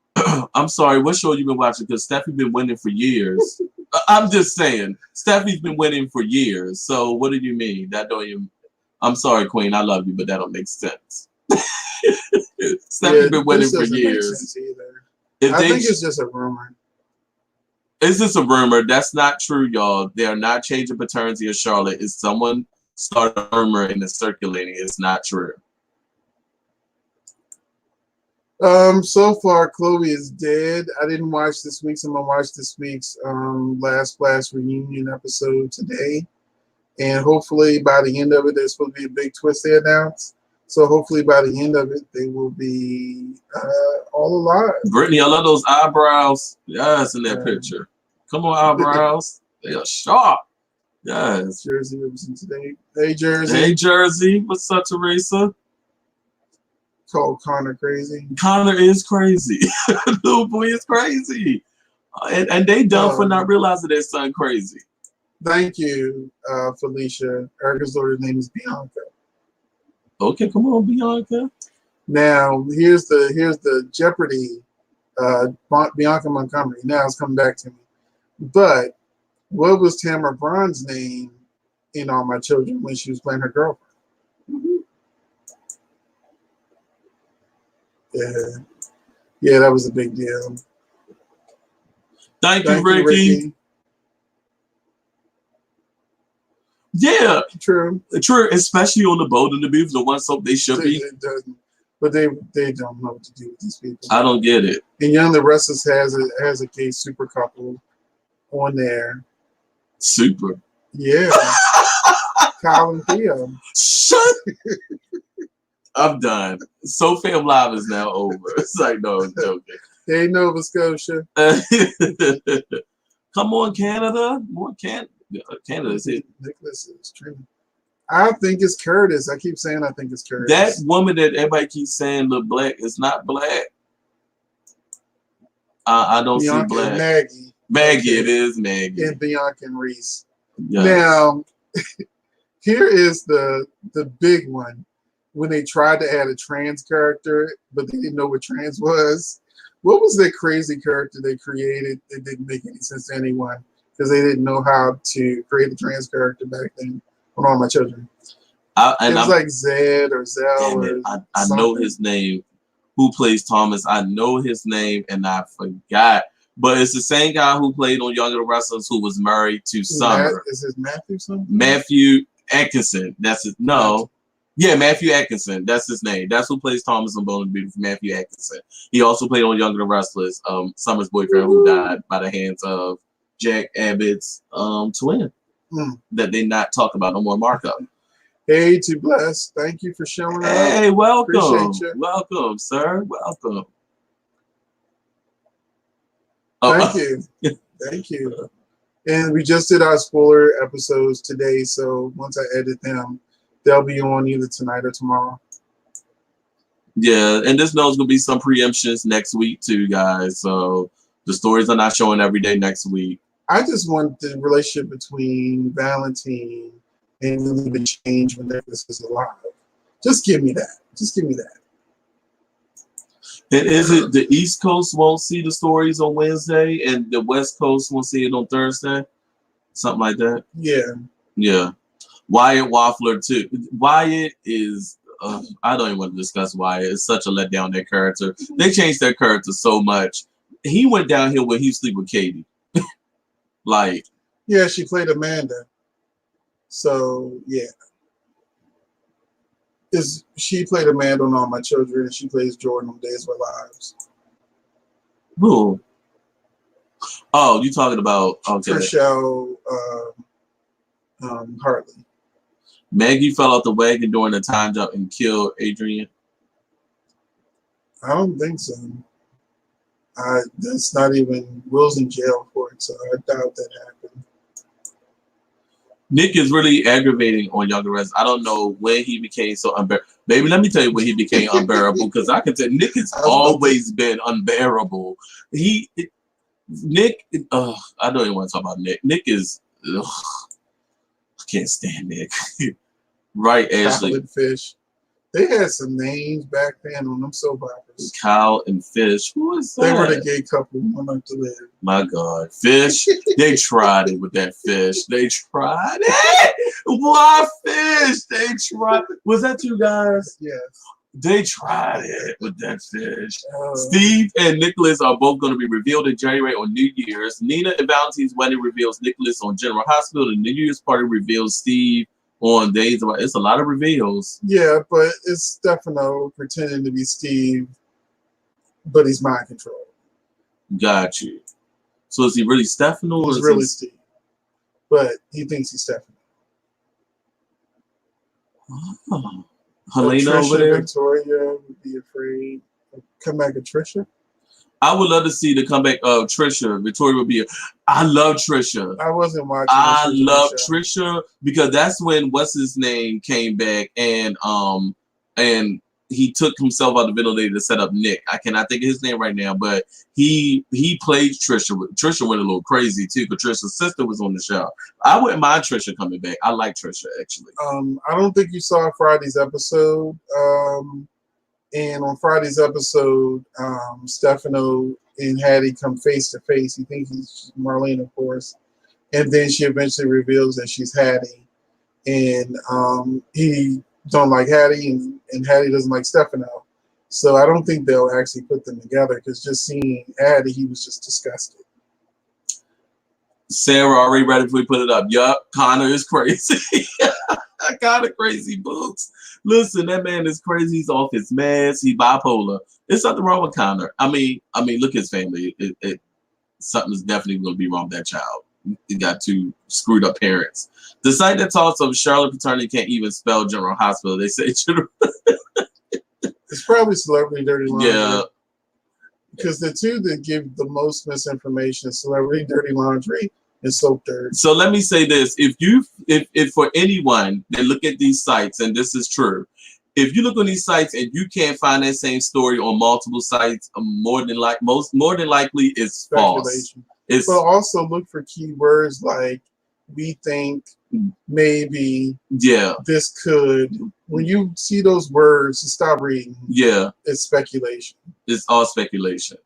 I'm sorry, what show you been watching? Because Steffi's been winning for years. I'm just saying, Steffi's been winning for years. So what do you mean? That don't even. I'm sorry, Queen. I love you, but that don't make sense. Steffi's been winning for years. I think it's just a rumor. It's just a rumor. That's not true, y'all. They are not changing paternity of Charlotte. It's someone started a rumor and it's circulating. It's not true. So far, Chloe is dead. I didn't watch this week's. I'm gonna watch this week's Last Blast reunion episode today, and hopefully by the end of it, there's supposed to be a big twist they announced. So hopefully by the end of it, they will be all alive. Brittany, I love those eyebrows. Yes, in that picture. Come on, eyebrows. They are sharp. Yes. Jersey represents today. Hey, Jersey. Hey, Jersey. What's up, Teresa? Called Connor crazy. Connor is crazy. Little boy is crazy. And they dumb for not realizing their son crazy. Thank you, Felicia. Erica's daughter's name is Bianca. Okay, come on, Bianca. Now, here's the Jeopardy, Bianca Montgomery. Now it's coming back to me. But what was Tamara Braun's name in All My Children when she was playing her girlfriend? Yeah, that was a big deal. Thank you, Ricky. Yeah, true, especially on the Bold and the Beef, the one soap they should be. But they don't know what to do with these people. I don't get it. And Young the Restless has a gay super couple on there. Super. Yeah. Kyle and Theo. Shut. I'm done. SoFam Live is now over. It's like, no, I'm joking. Hey, Nova Scotia. Come on, Canada. More Canada's it. Nicholas is true. I think it's Curtis. I keep saying I think it's Curtis. That woman that everybody keeps saying look black is not black. I don't Bianca see black. Maggie. Maggie, it is Maggie. And Bianca and Reese. Yes. Now, here is the big one. When they tried to add a trans character, but they didn't know what trans was. What was that crazy character they created that didn't make any sense to anyone? Because they didn't know how to create a trans character back then on All My Children. It was like Zed or Zell. I know his name. Who plays Thomas? I know his name and I forgot. But it's the same guy who played on Young and the Restless who was married to Summer. Is his Matthew something? Matthew Atkinson. That's his. No. Yeah, Matthew Atkinson. That's his name. That's who plays Thomas on Bone and Beautiful. Matthew Atkinson. He also played on Young and the Restless. Summer's boyfriend who died by the hands of Jack Abbott's twin. That they not talk about no more markup. Hey, to bless. Thank you for showing up. Hey, welcome. Appreciate you. Welcome, sir. Welcome. Thank you. Thank you. And we just did our spoiler episodes today, so once I edit them, they'll be on either tonight or tomorrow. Yeah, and this knows gonna be some preemptions next week too, guys. So the stories are not showing every day next week. I just want the relationship between Valentine and Lily to change when Nicholas is alive. Just give me that. Just give me that. And is it the East Coast won't see the stories on Wednesday and the West Coast won't see it on Thursday? Something like that? Yeah. Yeah. Wyatt Waffler too. Wyatt is I don't even want to discuss Wyatt. It's such a letdown, their character. They changed their character so much. He went downhill when he sleep with Katie. Like, Yeah, she played Amanda. So yeah. She played Amanda on All My Children, and she plays Jordan on Days of Our Lives. who? Oh, you talking about okay. Trishelle Hartley. Maggie fell off the wagon during the time jump and killed Adrian. I don't think so. That's not even Will's in jail for it, so I doubt that happened. Nick is really aggravating on Younger Reds. I don't know when he became so unbearable. Baby, let me tell you when he became unbearable, because I can tell Nick has always been unbearable. Nick, I don't even want to talk about Nick. Nick is, I can't stand Nick. Right, Ashley. Chocolate Fish. They had some names back then on them soap operas. Cow and Fish. Who is that? They were the gay couple who One Life to Live. My God. Fish. They tried it with that Fish. They tried it. Why Fish? They tried. Was that you guys? Yes. They tried it with that Fish. Steve and Nicholas are both going to be revealed in January on New Year's. Nina and Valentine's wedding reveals Nicholas on General Hospital. The New Year's party reveals Steve on Days of Our. It's a lot of reveals. Yeah, but it's Stefano pretending to be Steve, but he's mind controlled. Got you. So is he really Stefano? He's really Steve, but he thinks he's Stefano. Oh. Helena over there? Victoria would be afraid. Come back at Trisha? I would love to see the comeback of Trisha. Victoria would be. I love Trisha. I wasn't watching. I love Trisha because that's when what's his name came back and he took himself out of the ventilator to set up Nick. I cannot think of his name right now, but he played Trisha. Trisha went a little crazy too because Trisha's sister was on the show. I wouldn't mind Trisha coming back. I like Trisha actually. I don't think you saw Friday's episode. And on Friday's episode, Stefano and Hattie come face to face. He thinks he's Marlene, of course. And then she eventually reveals that she's Hattie. And he don't like Hattie, and Hattie doesn't like Stefano. So I don't think they'll actually put them together, because just seeing Hattie, he was just disgusted. Sarah already ready if we put it up. Yup, Connor is crazy. Connor crazy boots. Listen, that man is crazy. He's off his meds. He's bipolar. There's something wrong with Connor. I mean, look at his family. Something's definitely going to be wrong with that child. He got two screwed up parents. The site that talks of Charlotte Paternity can't even spell General Hospital. They say it's probably Celebrity Dirty Laundry. Yeah. Because the two that give the most misinformation is Celebrity Dirty Laundry and Soap Dirt. So let me say this: if for anyone that look at these sites, and this is true, if you look on these sites and you can't find that same story on multiple sites, more than likely it's false. But also look for keywords like "we think," "maybe," "this could." When you see those words, stop reading. Yeah, it's speculation. It's all speculation.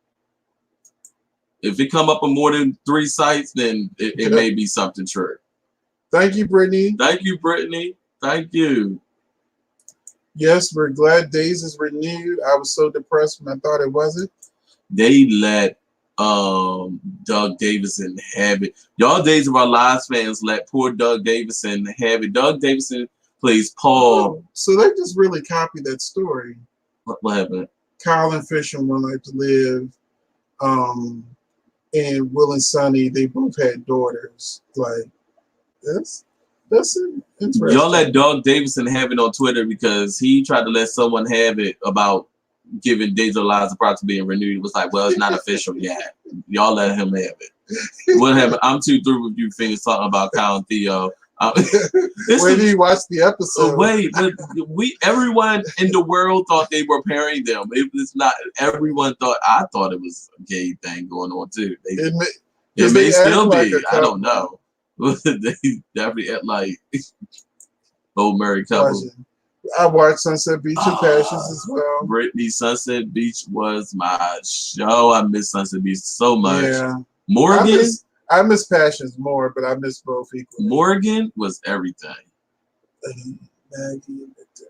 If it come up on more than 3 sites, then it may be something true. Thank you, Brittany. Thank you, Brittany. Thank you. Yes, we're glad Days is renewed. I was so depressed when I thought it wasn't. They let Doug Davison have it. Y'all Days of Our Lives fans let poor Doug Davison have it. Doug Davison plays Paul. Oh, so they just really copied that story. What happened? Kyle and Fish and One Life to Live. And Will and Sonny, they both had daughters. Like, that's interesting. Y'all let Doug Davison have it on Twitter because he tried to let someone have it about giving Days of Our Lives a prize to being renewed. It was like, well, it's not official yet. Y'all let him have it. What happened? I'm too through with you fingers talking about Kyle and Theo. It's Wait till you watch the episode. wait, but everyone in the world thought they were pairing them. It was not. Everyone thought. I thought it was a gay thing going on too. It may still like be. I don't know. They definitely act like old married couple. I watched Sunset Beach and Passions as well. Brittany, Sunset Beach was my show. I miss Sunset Beach so much. Yeah. Morgan. I miss Passions more, but I miss both equally. Morgan was everything. Maggie and Victor.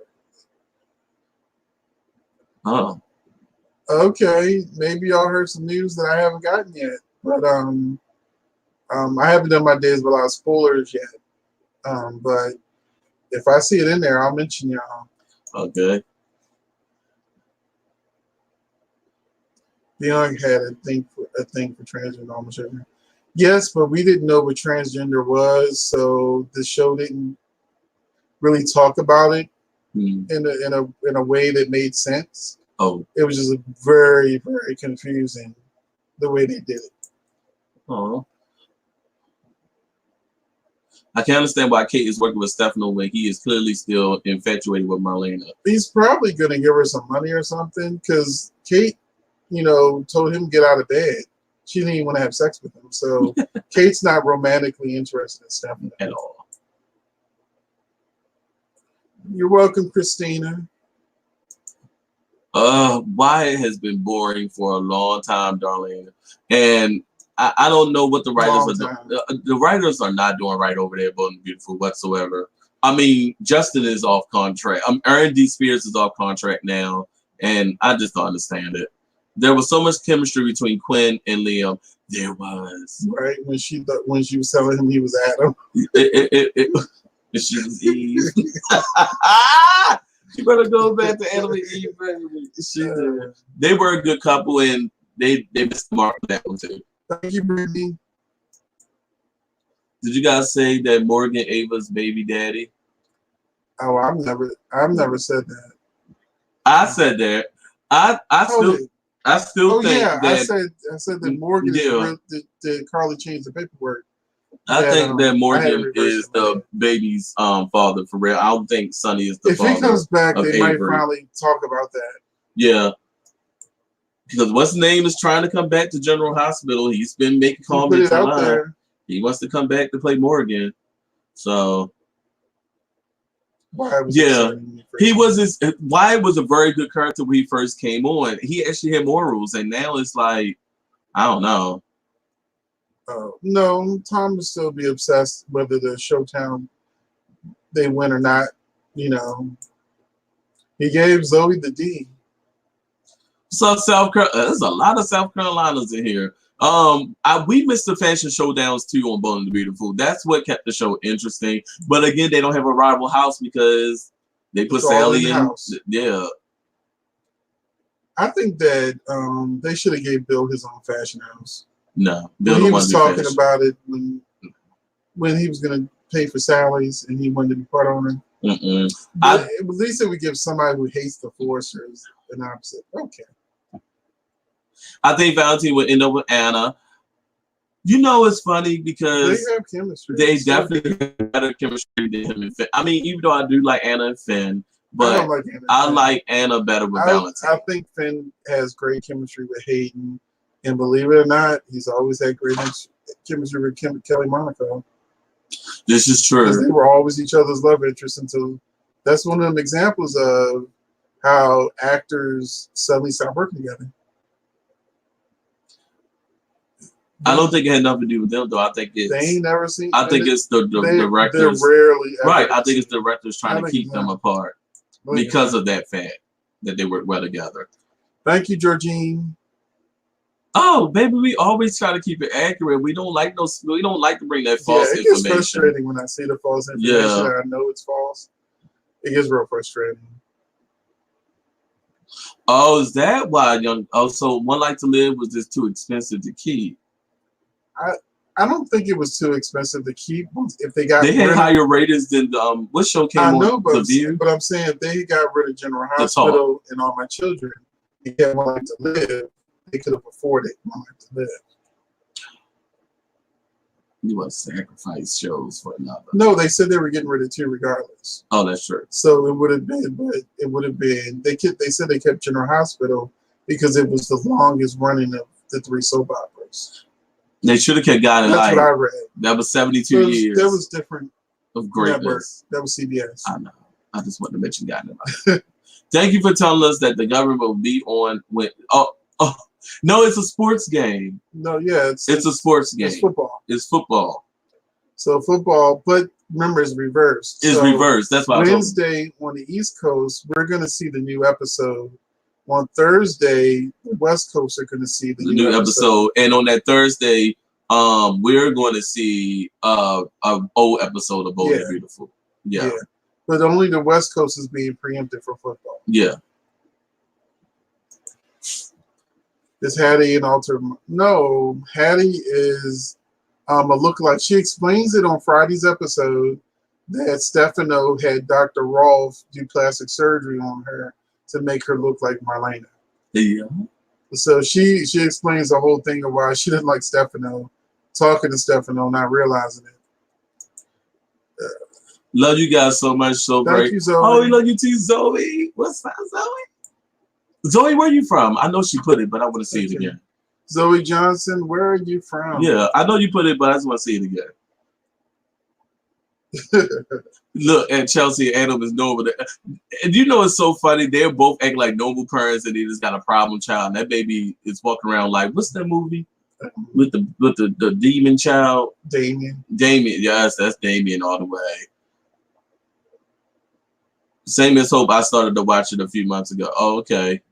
Oh. Okay, maybe y'all heard some news that I haven't gotten yet, but I haven't done my days without spoilers yet. But if I see it in there, I'll mention y'all. Okay. Young had a thing for transgender homosexuality. Yes, but we didn't know what transgender was, so the show didn't really talk about it in a way that made sense. Oh, it was just very, very confusing the way they did it. Oh, I can understand why Kate is working with Stefano when he is clearly still infatuated with Marlena. He's probably going to give her some money or something because Kate, told him to get out of bed. She didn't even want to have sex with him. So Kate's not romantically interested in Stefano at all. You're welcome, Christina. Wyatt has been boring for a long time, Darlene. And I don't know what the writers are doing. The writers are not doing right over there, Bold and Beautiful whatsoever. I mean, Justin is off contract. Aaron D. Spears is off contract now, and I just don't understand it. There was so much chemistry between Quinn and Liam. There was. Right, when she was telling him he was Adam. She was Eve. You better go back to Adam and Eve, baby. They were a good couple, and they missed the mark for that one too. Thank you, Brittany. Did you guys say that Morgan Ava's baby daddy? Oh, I've never said that. I said that. I still think that I said that Morgan did Carly change the paperwork. I think that Morgan is the baby's father for real. I don't think Sonny is the father. If he comes back, they might finally talk about that. Yeah. Because what's his name is trying to come back to General Hospital. He's been making comments online. He wants to come back to play Morgan. So he was Wyatt was a very good character when he first came on. He actually had morals, and now it's like, I don't know. No, Tom will still be obsessed whether the Showtown they win or not. He gave Zoe the D. So there's a lot of South Carolinas in here. We missed the fashion showdowns too on Bold and the Beautiful. That's what kept the show interesting. But again, they don't have a rival house because they put Sally in. Yeah. I think that they should have gave Bill his own fashion house. No, Bill he was talking about it when he was going to pay for Sally's and he wanted to be part owner. At least it would give somebody who hates the Forcers an opposite. Okay. I think Valentine would end up with Anna. It's funny because they have chemistry. They definitely have better chemistry than him and Finn. I mean, even though I do like Anna and Finn, but I like Anna better with Valentine. I think Finn has great chemistry with Hayden. And believe it or not, he's always had great chemistry with Kelly Monaco. This is true. Because they were always each other's love interests until that's one of them examples of how actors suddenly stop working together. I don't think it had nothing to do with them, though. I think it's. They ain't never seen. I think it's the directors. They're rarely right. I think it's the directors trying to keep them apart because of that fact that they work well together. Thank you, Georgine. Oh, baby, we always try to keep it accurate. We don't like We don't like to bring that false information. It gets frustrating when I see the false information. Yeah. I know it's false. It gets real frustrating. Oh, is that why so One Life to Live was just too expensive to keep? I don't think it was too expensive to keep. If they had higher ratings than what show came on? The View. But I'm saying if they got rid of General Hospital and All My Children, and had One Life to Live, they could have afforded One Life to Live. You want sacrifice shows for another. No, they said they were getting rid of 2 regardless. Oh, that's true. So it would have been, but it would have been. They said they kept General Hospital because it was the longest running of the 3 soap operas. They should have kept Guiding That's Light. what I read. That was 72 years. That was different. Of greatness. Network. That was CBS. I know. I just wanted to mention Guiding Light. Thank you for telling us that the government will be on when. No, it's a sports game. No, yeah, it's a sports game. It's football. It's football. So football, but remember, it's reversed. It's reversed. That's why Wednesday on the East Coast, we're going to see the new episode. On Thursday, the West Coast are going to see the new episode. And on that Thursday, we're going to see an old episode of Bold and Beautiful. Yeah. But only the West Coast is being preempted for football. Yeah. Is Hattie an alter? No, Hattie is a lookalike. She explains it on Friday's episode that Stefano had Dr. Rolfe do plastic surgery on her to make her look like Marlena. Yeah. So she explains the whole thing of why she didn't like Stefano, talking to Stefano, not realizing it. Love you guys so much. So Thank great. You, Zoe. Oh, we love you too, Zoe. What's that, Zoe? Zoe, where are you from? I know she put it, but I want to see it again. Zoe Johnson, where are you from? Yeah, I know you put it, but I just want to see it again. Look, and Chelsea and Adam is normal. And you know it's so funny. They're both acting like normal parents, and they just got a problem child. And that baby is walking around like, what's that movie with the demon child? Damien. Yes, that's Damien all the way. Same as Hope. I started to watch it a few months ago. Oh, okay.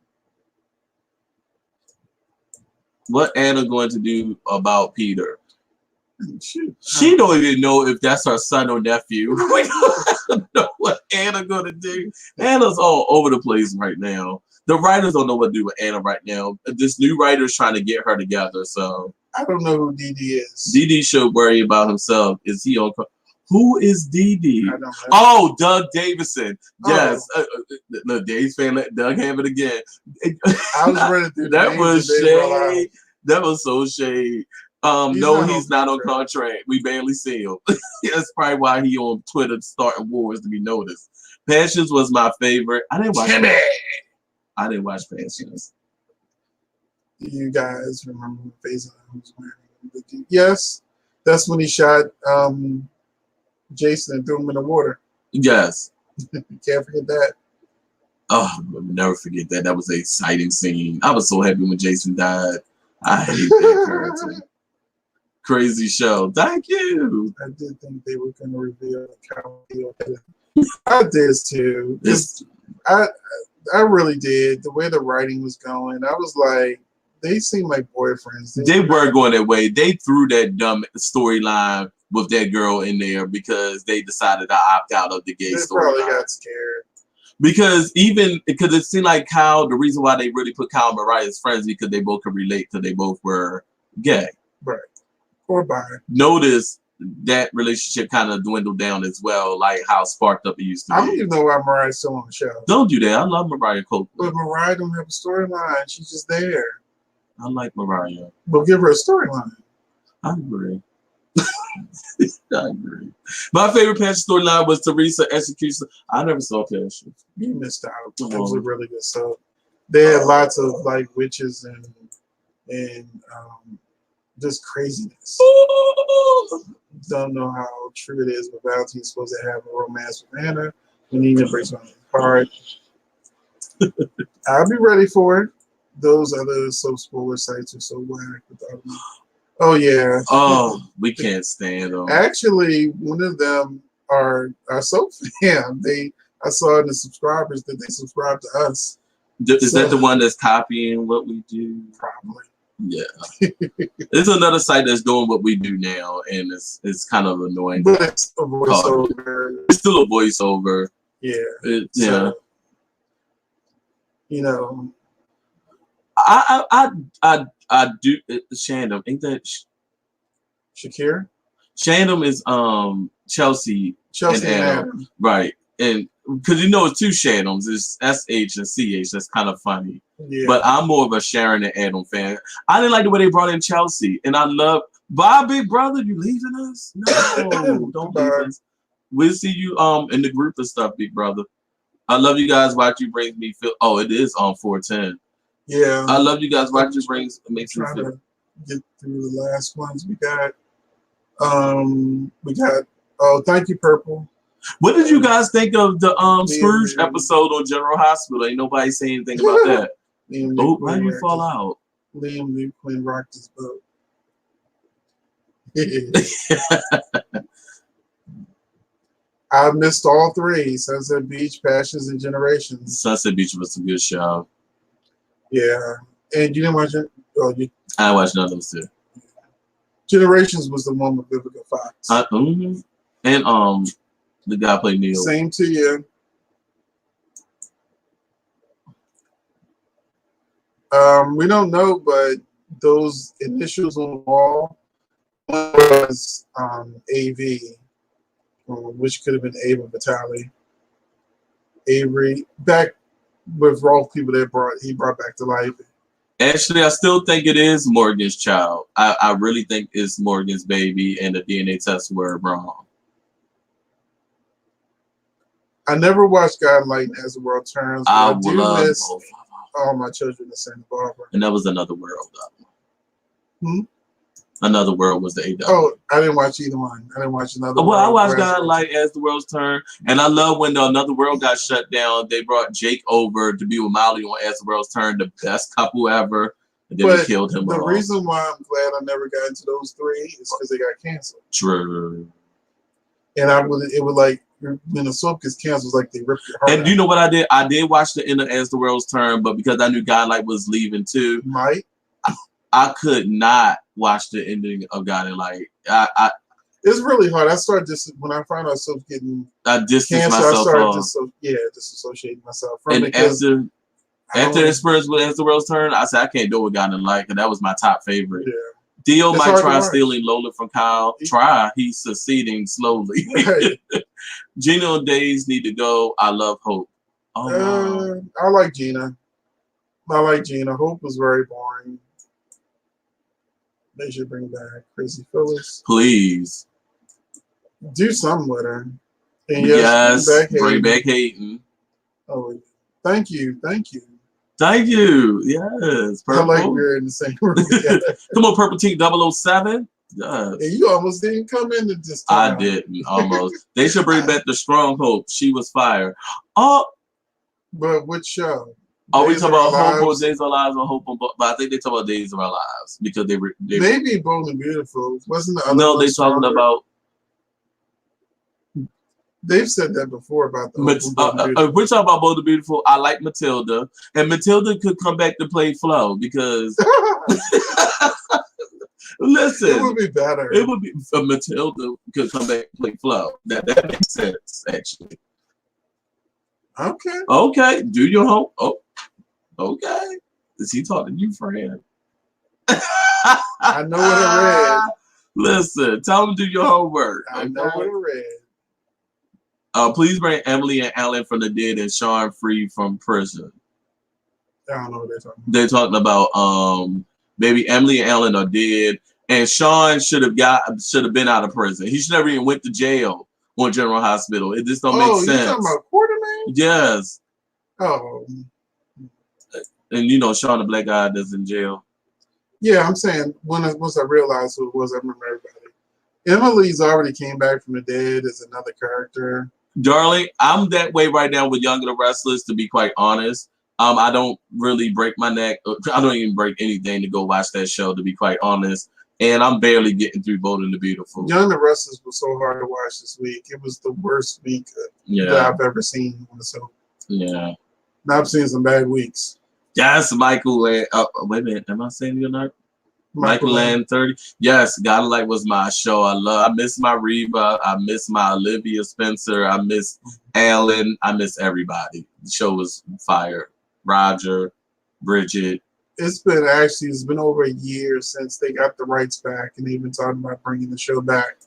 What Anna going to do about Peter? She don't even know if that's her son or nephew. We don't know what Anna gonna do. Anna's all over the place right now. The writers don't know what to do with Anna right now. This new writer is trying to get her together. So I don't know who Dee Dee is. Dee Dee should worry about himself. Is he on? Who is Dee Dee? I don't know. Oh, Doug Davison. Yes. Oh. Look, Dave's fan. Let Doug have it again. I was running through that was shade. That was so shade. He's not on contract. We barely see him. That's probably why he on Twitter starting wars to be noticed. Passions was my favorite. I didn't watch Passions. Do you guys remember what Faison was wearing? Yes. That's when he shot Jason and threw him in the water. Yes. Can't forget that. Oh, I'll never forget that. That was an exciting scene. I was so happy when Jason died. I hate that character. Crazy show. Thank you. I did think they were going to reveal the I did too. I really did. The way the writing was going, I was like, they seem like boyfriends. They were going that way. They threw that dumb storyline with that girl in there because they decided to opt out of the gay storyline. They probably got scared. Because it seemed like Kyle, the reason why they really put Kyle and Mariah as friends because they both could relate because they both were gay. Right. Or bi. Notice that relationship kind of dwindled down as well, like how sparked up it used to be. I don't even know why Mariah's still on the show. Don't do that. I love Mariah Copeland. But Mariah don't have a storyline. She's just there. I like Mariah. We'll give her a storyline. I agree. I agree. My favorite Passion storyline was Teresa Execution. I never saw Passion. You missed out. It was a really good show. They had lots of like witches and just craziness. Don't know how true it is, but Valentine's supposed to have a romance with Anna, and Nina breaks my heart. I'll be ready for it. Those other spoiler sites are so whack without me. Oh yeah. Oh, we can't stand them. Actually, one of them are so fan. I saw in the subscribers that they subscribe to us. Is that the one that's copying what we do? Probably. Yeah. There's another site that's doing what we do now, and it's kind of annoying. But it's a voiceover. It's still a voiceover. Yeah. Yeah. You know. I do. Shandom, ain't that Shakira? Shandom is Chelsea and Adam. Right, and because it's two Shandoms, it's SH and CH. That's kind of funny. Yeah. But I'm more of a Sharon and Adam fan. I didn't like the way they brought in Chelsea, and I love Bye, big brother. You leaving us? No, don't leave us. We'll see you in the group and stuff, big brother. I love you guys. Watch you brings me feel. Oh, it is on 410. Yeah. I love you guys. Watch you brings makes me feel. To get through the last ones we got. Oh, thank you, Purple. What did you guys think of the Scrooge episode on General Hospital? Ain't nobody saying anything about that. Oh, why you fall out? Liam New Quinn rocked his boat. I missed all three: Sunset Beach, Passions, and Generations. Sunset Beach was a good show. Yeah, and you didn't watch it? Oh, I watched none of those too. Generations was the one with Vivica Fox. And the guy played Neil. Same to you. We don't know, but those initials on the wall, one was AV, which could have been Ava Vitale. Avery, back with Rolf people that he brought back to life. Actually, I still think it is Morgan's child. I really think it's Morgan's baby, and the DNA tests were wrong. I never watched God Lighten As the World Turns. I do miss All My Children in Santa Barbara. And that was Another World, though. Another World was the AW. Oh, I didn't watch either one. I didn't watch Another World. Well, I watched God Lighten As the World's Turn, and I love when the Another World got shut down. They brought Jake over to be with Molly on As the World's Turn, the best couple ever. And then they killed him. The reason why I'm glad I never got into those three is because they got canceled. True. And it would like when the soap gets canceled, it's like they ripped your heart And out. you know what I did? I did watch the end of As the World's Turn, but because I knew God Light was leaving too, I could not watch the ending of God Light. It's really hard. I started when I found out soap getting canceled, I started disassociating myself from it. And after the experience with As the World's Turn, I said I can't do what God Light because that was my top favorite. Yeah. Dio might try stealing Lola from Kyle. He's succeeding slowly. Right. Gina and Days need to go. I love Hope. Oh, I like Gina. Hope was very boring. They should bring back Crazy Phyllis. Please. Do something with her. And yes, bring back Hayden. Oh, thank you. Yes, Purple. I like we're in the same room together. Come on, Purple Team 007. Yes. And you almost didn't come into this time. I didn't, almost. They should bring back the Strong Hope. She was fire. Oh. But which show? Are we talking about Hope or Days of Our Lives or Hope? But I think they talk about Days of Our Lives because they maybe Bold and Beautiful. Wasn't the other no, they talking about. They've said that before about the we're talking about Bold and Beautiful. I like Matilda, and Matilda could come back to play Flo because listen, it would be better. It would be Matilda could come back and play Flo. That makes sense actually. Okay. Do your homework. Oh, okay. Is he talking to you, friend? I know what I read. Listen, tell him to do your homework. I know what I read. Please bring Emily and Alan from the dead and Sean free from prison. I don't know what they're talking about. They're talking about maybe Emily and Alan are dead, and Sean should have been out of prison. He should never even went to jail on General Hospital. It just don't make sense. Oh, you talking about Quartermain? Yes. Oh. And you know Sean the black guy that's in jail. Yeah, I'm saying once I realized who it was, I remember everybody. Emily's already came back from the dead as another character. Darling, I'm that way right now with Young and the Restless, to be quite honest. I don't really break my neck. I don't even break anything to go watch that show, to be quite honest. And I'm barely getting through Bold and the Beautiful. Young and the Restless was so hard to watch this week. It was the worst week that I've ever seen on the show. Yeah. Now I've seen some bad weeks. Yes, Michael and wait a minute, am I saying your name? Michael and 30. Yes, God Light was my show. I miss my Reba. I miss my Olivia Spencer. I miss Alan. I miss everybody. The show was fire. Roger, Bridget. It's been over a year since they got the rights back, and they've been talking about bringing the show back.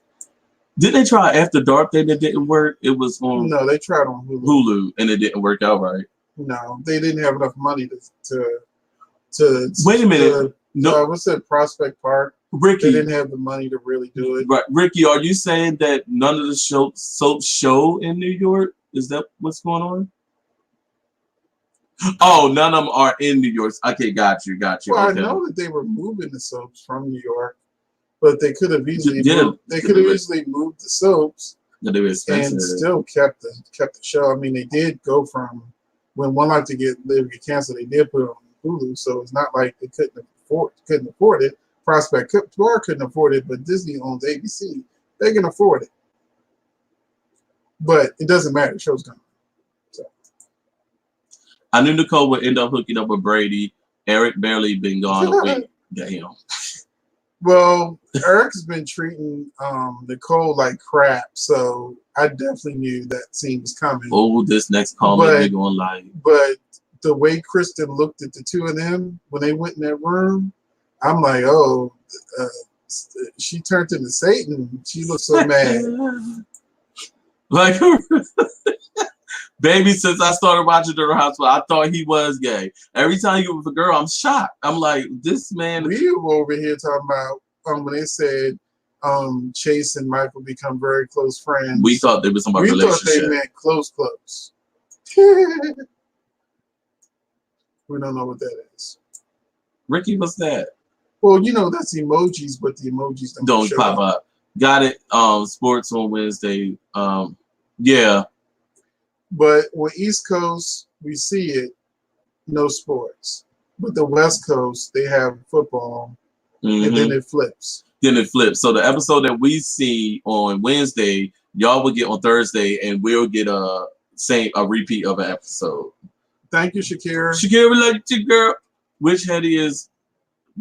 Did they try After Dark? That didn't work. It was on. No, they tried on Hulu, and it didn't work out right. No, they didn't have enough money to wait a minute. No, what's that? Prospect Park. Ricky, they didn't have the money to really do it. Right, Ricky, are you saying that none of the soaps show in New York? Is that what's going on? Oh, none of them are in New York. Okay, got you. Well, Okay. I know that they were moving the soaps from New York, but they could have easily moved the soaps They were expensive and still kept the show. I mean, they did go from when One Life to get canceled, they did put it on Hulu, so it's not like they couldn't afford it. Prospect Bar couldn't afford it, but Disney owns ABC. They can afford it. But it doesn't matter. The show's gone. So. I knew Nicole would end up hooking up with Brady. Eric barely been gone a week. Damn. Well, Eric's been treating Nicole like crap, so I definitely knew that scene was coming. Oh, this next comment we gonna like. But the way Kristen looked at the two of them when they went in that room, I'm like, oh, she turned into Satan. She looked so mad. Like, baby, since I started watching The House, I thought he was gay. Every time he was with a girl, I'm shocked. I'm like, this man. We were over here talking about when they said Chase and Michael become very close friends. We thought there was some relationship. We thought they meant close. We don't know what that is. Ricky, what's that? Well, you know that's emojis, but the emojis don't pop up. Got it. Sports on Wednesday. Yeah. But with East Coast, we see it, no sports. But the West Coast, they have football, and then it flips. So the episode that we see on Wednesday, y'all will get on Thursday, and we'll get a repeat of an episode. Thank you, Shakira. Shakira, we like you, girl. Which Hetty is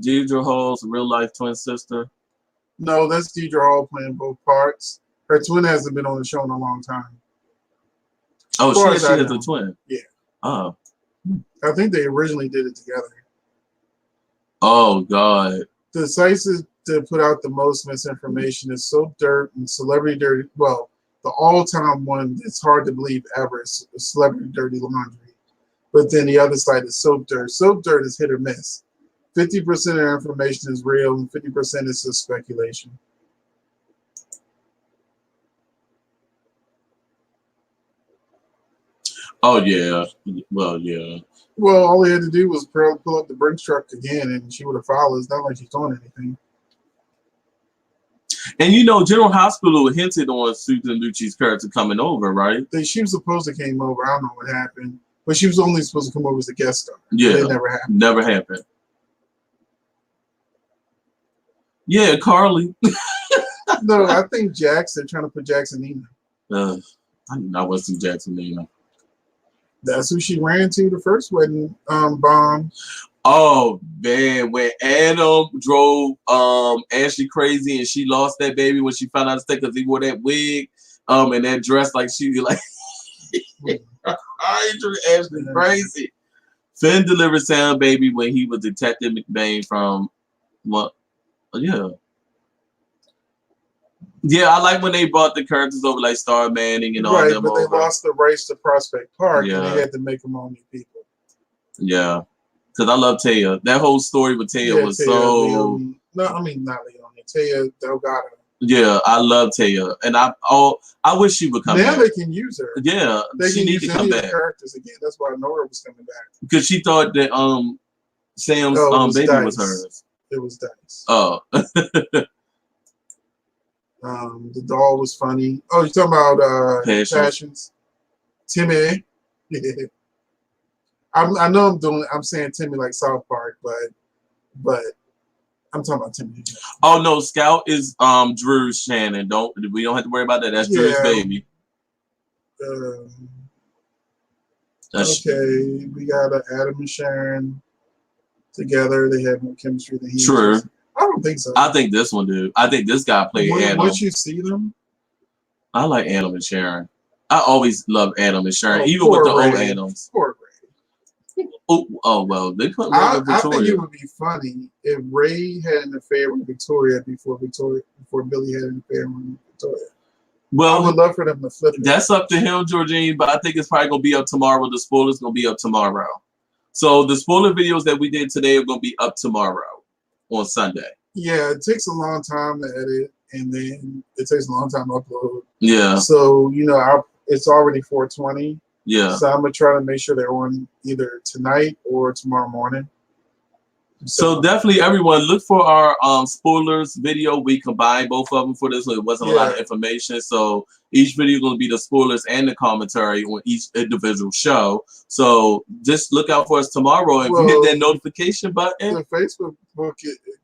Deidre Hall's real life twin sister? No, that's Deidre Hall playing both parts. Her twin hasn't been on the show in a long time. Oh, she has a twin. Yeah. Oh. I think they originally did it together. Oh God. The sites that put out the most misinformation is Soap Dirt and Celebrity Dirty. Well, the all-time one it's hard to believe ever is Celebrity Dirty Laundry. But then the other side is Soap Dirt. Soap Dirt is hit or miss. 50% of the information is real and 50% is just speculation. Oh yeah. Well, yeah. Well, all he had to do was pull up the Brinks truck again, and she would have followed. It's not like she's doing anything. And you know, General Hospital hinted on Susan Lucci's character coming over, right? She was supposed to came over. I don't know what happened, but she was only supposed to come over as a guest star. Yeah, it never happened. Never happened. Yeah, Carly. No, I think Jackson trying to put Jacksonina. I wasn't Jacksonina. That's who she ran to the first wedding bomb. Oh man, when Adam drove Ashley crazy and she lost that baby when she found out because he wore that wig and that dress like she like I drove Ashley crazy. Finn delivered Sam baby when he was Detective McBain from what? Yeah. Yeah, I like when they brought the characters over like Star Manning and all them but over. They lost the rights to Prospect Park and they had to make them all new people. Yeah. Because I love Taya. That whole story with Taya was Taya, so... not Leone. Taya Delgado. Yeah, I love Taya. And I wish she would come back. Now they can use her. Yeah, she needs to come back. Characters again. That's why Nora was coming back. Because she thought that Sam's baby Dice. was hers. It was Dice. Oh. The doll was funny. Oh, you're talking about Passions? Timmy. Yeah. I know I'm saying Timmy like South Park, but I'm talking about Timmy. Oh no, Scout is Drew Shannon. We don't have to worry about that. That's Drew's baby. Okay, we got Adam and Sharon together. They have more chemistry than he. True. I don't think so. I think this one do. I think this guy played Adam. Once you see them, I like Adam and Sharon. I always love Adam and Sharon, even with the old Adams. Poor Ray. Oh well, they put I think it would be funny if Ray had an affair with Victoria before Billy had an affair with Victoria. Well, I would love for them to flip it. That's up to him, Georgine, but I think it's probably gonna be up tomorrow. The spoiler's gonna be up tomorrow. So the spoiler videos that we did today are gonna be up tomorrow on Sunday. Yeah, it takes a long time to edit, and then it takes a long time to upload. Yeah. So it's already 4:20. Yeah. So I'm gonna try to make sure they're on either tonight or tomorrow morning. So definitely, everyone, look for our spoilers video. We combined both of them for this. It wasn't a lot of information, so each video is going to be the spoilers and the commentary on each individual show. So just look out for us tomorrow. If you hit that notification button, the Facebook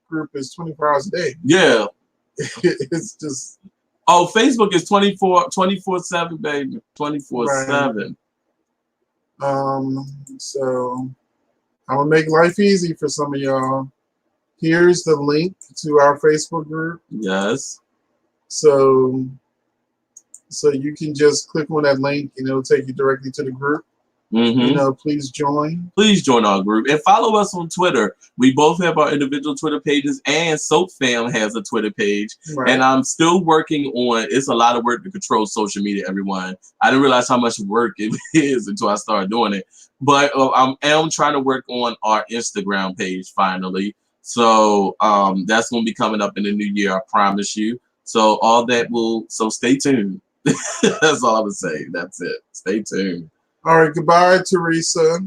group is 24 hours a day. Yeah, it's just Facebook is 24/7, baby, 24/7. So I'm gonna make life easy for some of y'all. Here's the link to our Facebook group. Yes. So you can just click on that link and it'll take you directly to the group. Please join. Please join our group and follow us on Twitter. We both have our individual Twitter pages, and Soap Fam has a Twitter page. Right. And I'm still working on. It's a lot of work to control social media. Everyone, I didn't realize how much work it is until I started doing it. But I am trying to work on our Instagram page finally. So that's going to be coming up in the new year. I promise you. So all that will. So stay tuned. That's all I would say. That's it. Stay tuned. All right, goodbye, Teresa.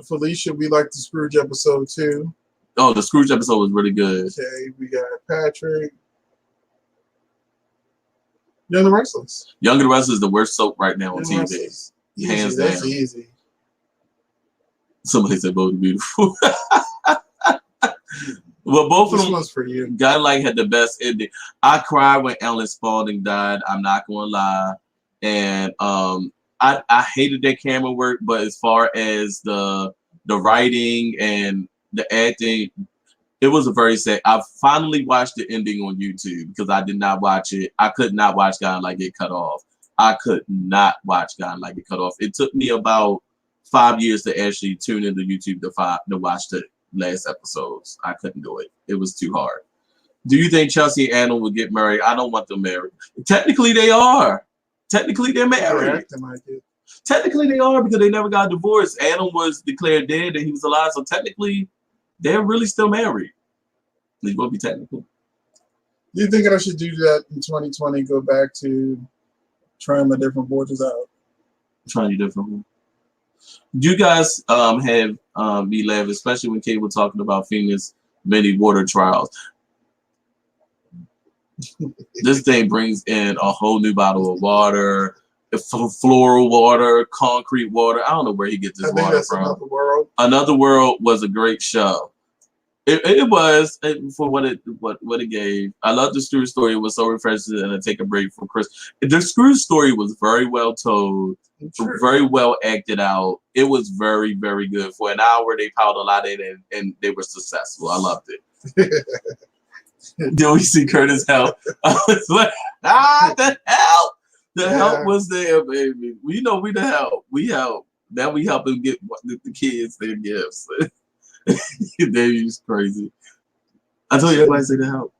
Felicia, we like the Scrooge episode too. Oh, the Scrooge episode was really good. Okay, we got Patrick. Young and the Restless. Young and the Restless is the worst soap right now on TV. Hands down. That's easy. Somebody said both beautiful. Well, both of them was for you. Godlike had the best ending. I cried when Ellen Spaulding died. I'm not gonna lie. And I hated that camera work, but as far as the writing and the acting, it was a very sad. I finally watched the ending on YouTube because I did not watch it. I could not watch Godlike get cut off. I could not watch Godlike get cut off. It took me about 5 years to actually tune into YouTube to watch the last episodes. I couldn't do it. It was too hard. Do you think Chelsea and Anna will get married? I don't want them married. Technically, they are. Technically, they're married. Technically, they are because they never got divorced. Adam was declared dead and he was alive. So technically, they're really still married. They will be technical. Do you think I should do that in 2020? Go back to trying my different waters out. Trying your different one. You guys have me laugh, especially when Kate was talking about Phoenix many water trials. This thing brings in a whole new bottle of water, floral water, concrete water. I don't know where he gets this water from. Another World. Another World was a great show. It was for what it gave. I love the Scrooge story. It was so refreshing, and I take a break from Chris. The Scrooge story was very well told, very well acted out. It was very, very good. For an hour, they piled a lot in, and they were successful. I loved it. Then we see Curtis help. I was like, the help! The help was there, baby. We know we the help. We help. Now we help them get the kids their gifts. They're crazy. I told you everybody say the help.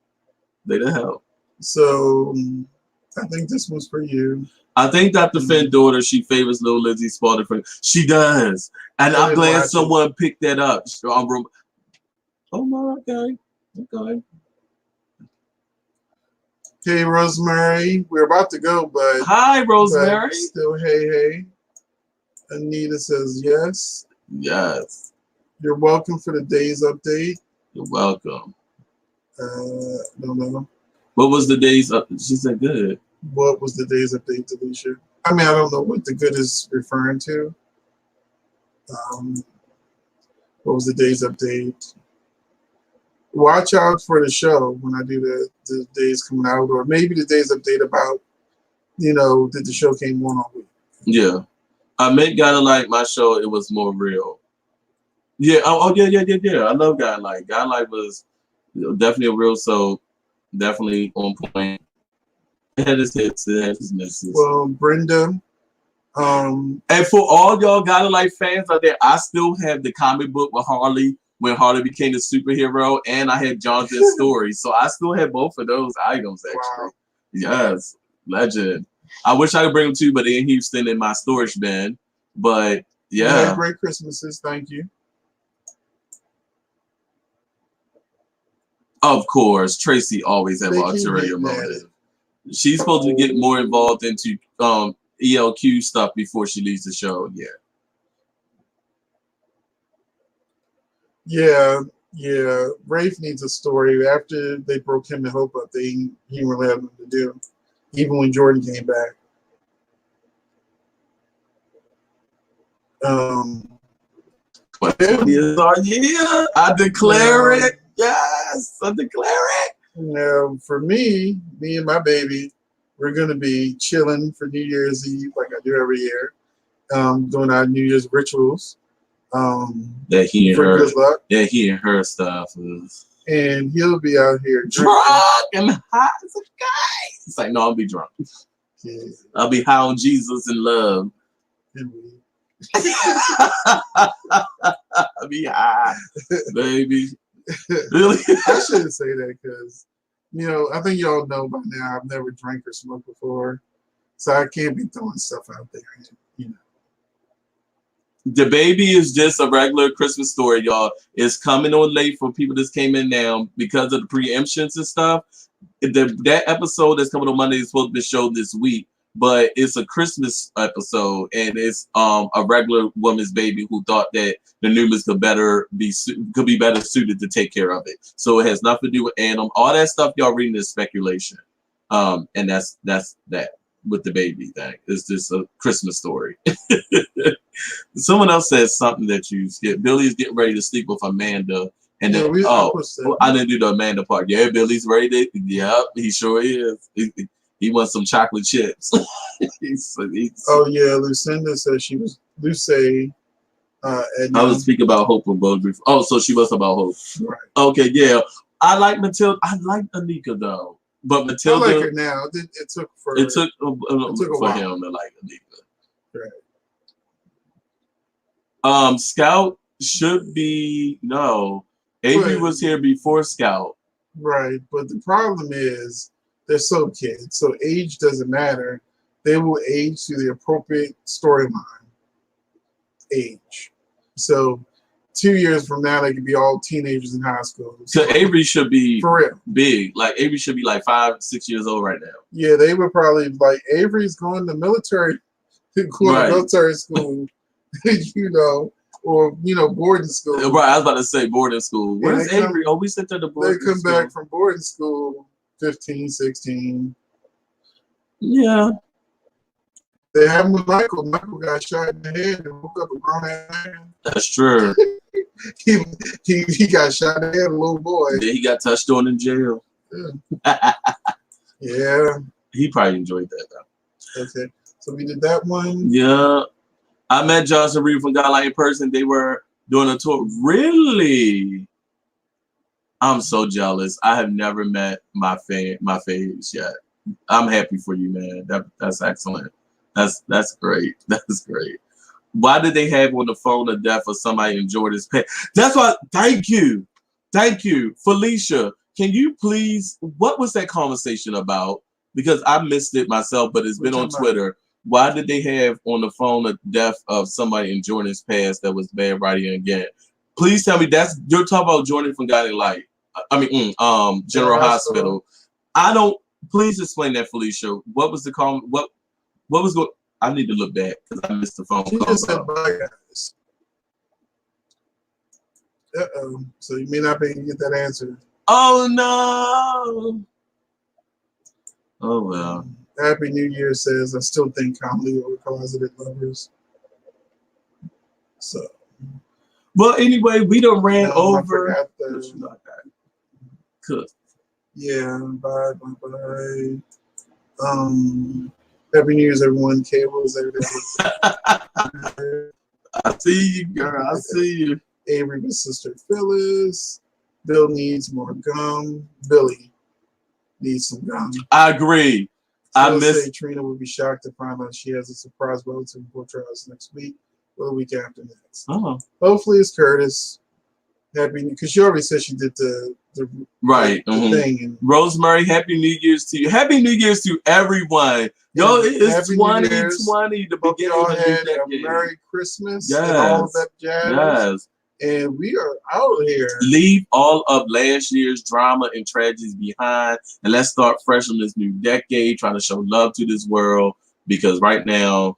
They the help. So I think this one's for you. I think Dr. Finn's daughter, she favors little Lizzie Spaulding. She does. And I'm glad someone picked that up. Oh my, okay. Okay. Hey, Rosemary. We're about to go, but hi, Rosemary. But still, hey. Anita says yes. Yes. You're welcome for the day's update. You're welcome. No. What was the day's update? She said good. What was the day's update, Delisha? I mean, I don't know what the good is referring to. What was the day's update? Watch out for the show when I do the days coming out, or maybe the day's update about, did the show came on all week. Yeah. I meant Godlike my show, it was more real. Yeah. Yeah. I love Godlike. Godlike was definitely a real soap, definitely on point. It had its hits, it had its misses. Well, Brenda. And for all y'all Godlike fans out there, I still have the comic book with Harley when Harley became a superhero, and I had Jonathan's story. So I still have both of those items, actually. Wow. Yes, legend. I wish I could bring them to you, but they're in Houston in my storage bin. But yeah. Great Christmases. Thank you. Of course, Tracy always have They keep ulterior hinting at motive. She's supposed to get more involved into ELQ stuff before she leaves the show. Yeah. Yeah. Rafe needs a story. After they broke him and Hope up, he didn't really have nothing to do. Even when Jordan came back. Is our year. I declare it. Yes, I declare it. Now, for me and my baby, we're gonna be chilling for New Year's Eve, like I do every year. Doing our New Year's rituals. That he and for her, good luck. Yeah, he and her stuff is. And he'll be out here drunk and high as a guy. It's like, no, I'll be drunk. Yeah. I'll be high on Jesus and love. I'll be high, baby. Really? I shouldn't say that because, I think y'all know by now I've never drank or smoked before. So I can't be throwing stuff out there, The baby is just a regular Christmas story, y'all. It's coming on late for people that came in now because of the preemptions and stuff. That episode that's coming on Monday is supposed to be shown this week, but it's a Christmas episode, and it's a regular woman's baby who thought that the Newmans could be better suited to take care of it. So it has nothing to do with Adam. All that stuff y'all reading is speculation, and that's that with the baby thing. It's just a Christmas story. Someone else says something that you skip. Billy's getting ready to sleep with Amanda. And then, I didn't do the Amanda part. Yeah, Billy's ready to. Yep, he sure is. He wants some chocolate chips. Lucinda says she was Luce. I was speaking about Hope and Bowlby. Oh, so she was about Hope. Right. Okay, yeah. I like Matilda. I like Anika though, but Matilda. I like her now. It took for him to like Anika. Right. Scout should be no. Avery was here before Scout. Right, but the problem is they're so kids, so age doesn't matter. They will age to the appropriate storyline. Age. So 2 years from now, they could be all teenagers in high school. So Avery should be for real big. Like Avery should be like 5-6 years old right now. Yeah, they would probably like Avery's going to military, military school, or boarding school. Right, I was about to say boarding school. Where's Avery? We sent her to boarding school. They come back from boarding school 15, 16. Yeah. They happened with Michael. Michael got shot in the head and woke up a grown ass man. That's true. he got shot in the head, a little boy. Yeah, he got touched on in jail. Yeah. Yeah. He probably enjoyed that though. Okay. So we did that one. Yeah. I met Josh and Reed from Godline in person. They were doing a tour. Really? I'm so jealous. I have never met my faves yet. I'm happy for you, man. That's excellent. That's great. That's great. Why did they have on the phone the death of somebody in Jordan's pet? That's why. Thank you, Felicia. Can you please? What was that conversation about? Because I missed it myself, but it's been on Twitter. Why did they have on the phone the death of somebody in Jordan's past that was bad writing again? Please tell me you're talking about Jordan from Guiding Light. General Hospital. I don't. Please explain that, Felicia. What was the call? What was going? I need to look back because I missed the phone call. Just said bye, guys. So you may not be able to get that answer. Oh no. Oh well. Happy New Year says I still think comedy over closeted lovers. So. Well, anyway, we done ran over. I forgot Cook. Yeah. Bye. Happy New Year's, everyone. Cables, everything. I see you, girl. I see you. Avery with Sister Phyllis. Bill needs more gum. Billy needs some gum. I agree. I miss. Trina would be shocked to find out she has a surprise relative before trials next week or the week after next. Oh. Hopefully it's Curtis. Happy, because she already said she did the right thing. And Rosemary, Happy New Year's to you. Happy New Year's to everyone. Yo, it's 2020, the beginning y'all of had the a Merry Christmas and all of that jazz. Yes. and we are out here. Leave all of last year's drama and tragedies behind, and let's start fresh on this new decade, trying to show love to this world. Because right now,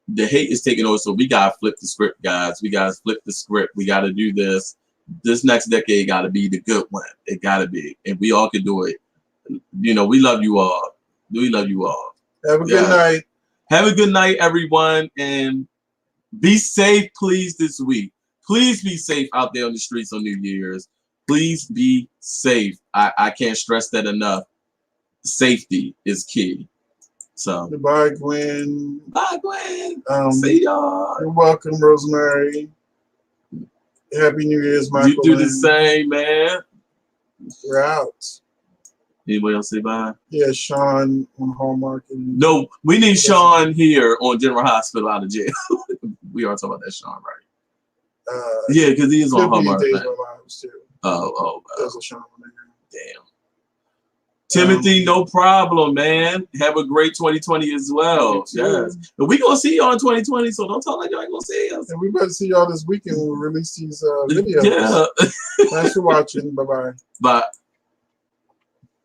the hate is taking over. So we gotta flip the script, guys. We gotta flip the script. We gotta do this. This next decade gotta be the good one. It gotta be, and we all can do it. You know, we love you all. We love you all. Have a good night. Have a good night, everyone, and be safe, please, this week. Please be safe out there on the streets on New Year's. Please be safe. I can't stress that enough. Safety is key. So goodbye, Gwen. Bye, Gwen. See y'all. You're welcome, Rosemary. Happy New Year's, Michael. You do the same, man. We're out. Anybody else say bye? Yeah, Sean on Hallmark. No, we need Sean here on General Hospital out of jail. We are talking about that Sean, right? Yeah, because he is on Hallmark. Days of Our Lives too. Oh. There's a Sean on there. Damn. Timothy, no problem, man. Have a great 2020 as well. Yes. But we gonna see y'all in 2020, so don't talk like y'all ain't gonna see us. And we better see y'all this weekend when we release these videos. Yeah. Thanks for watching. Bye-bye. Bye.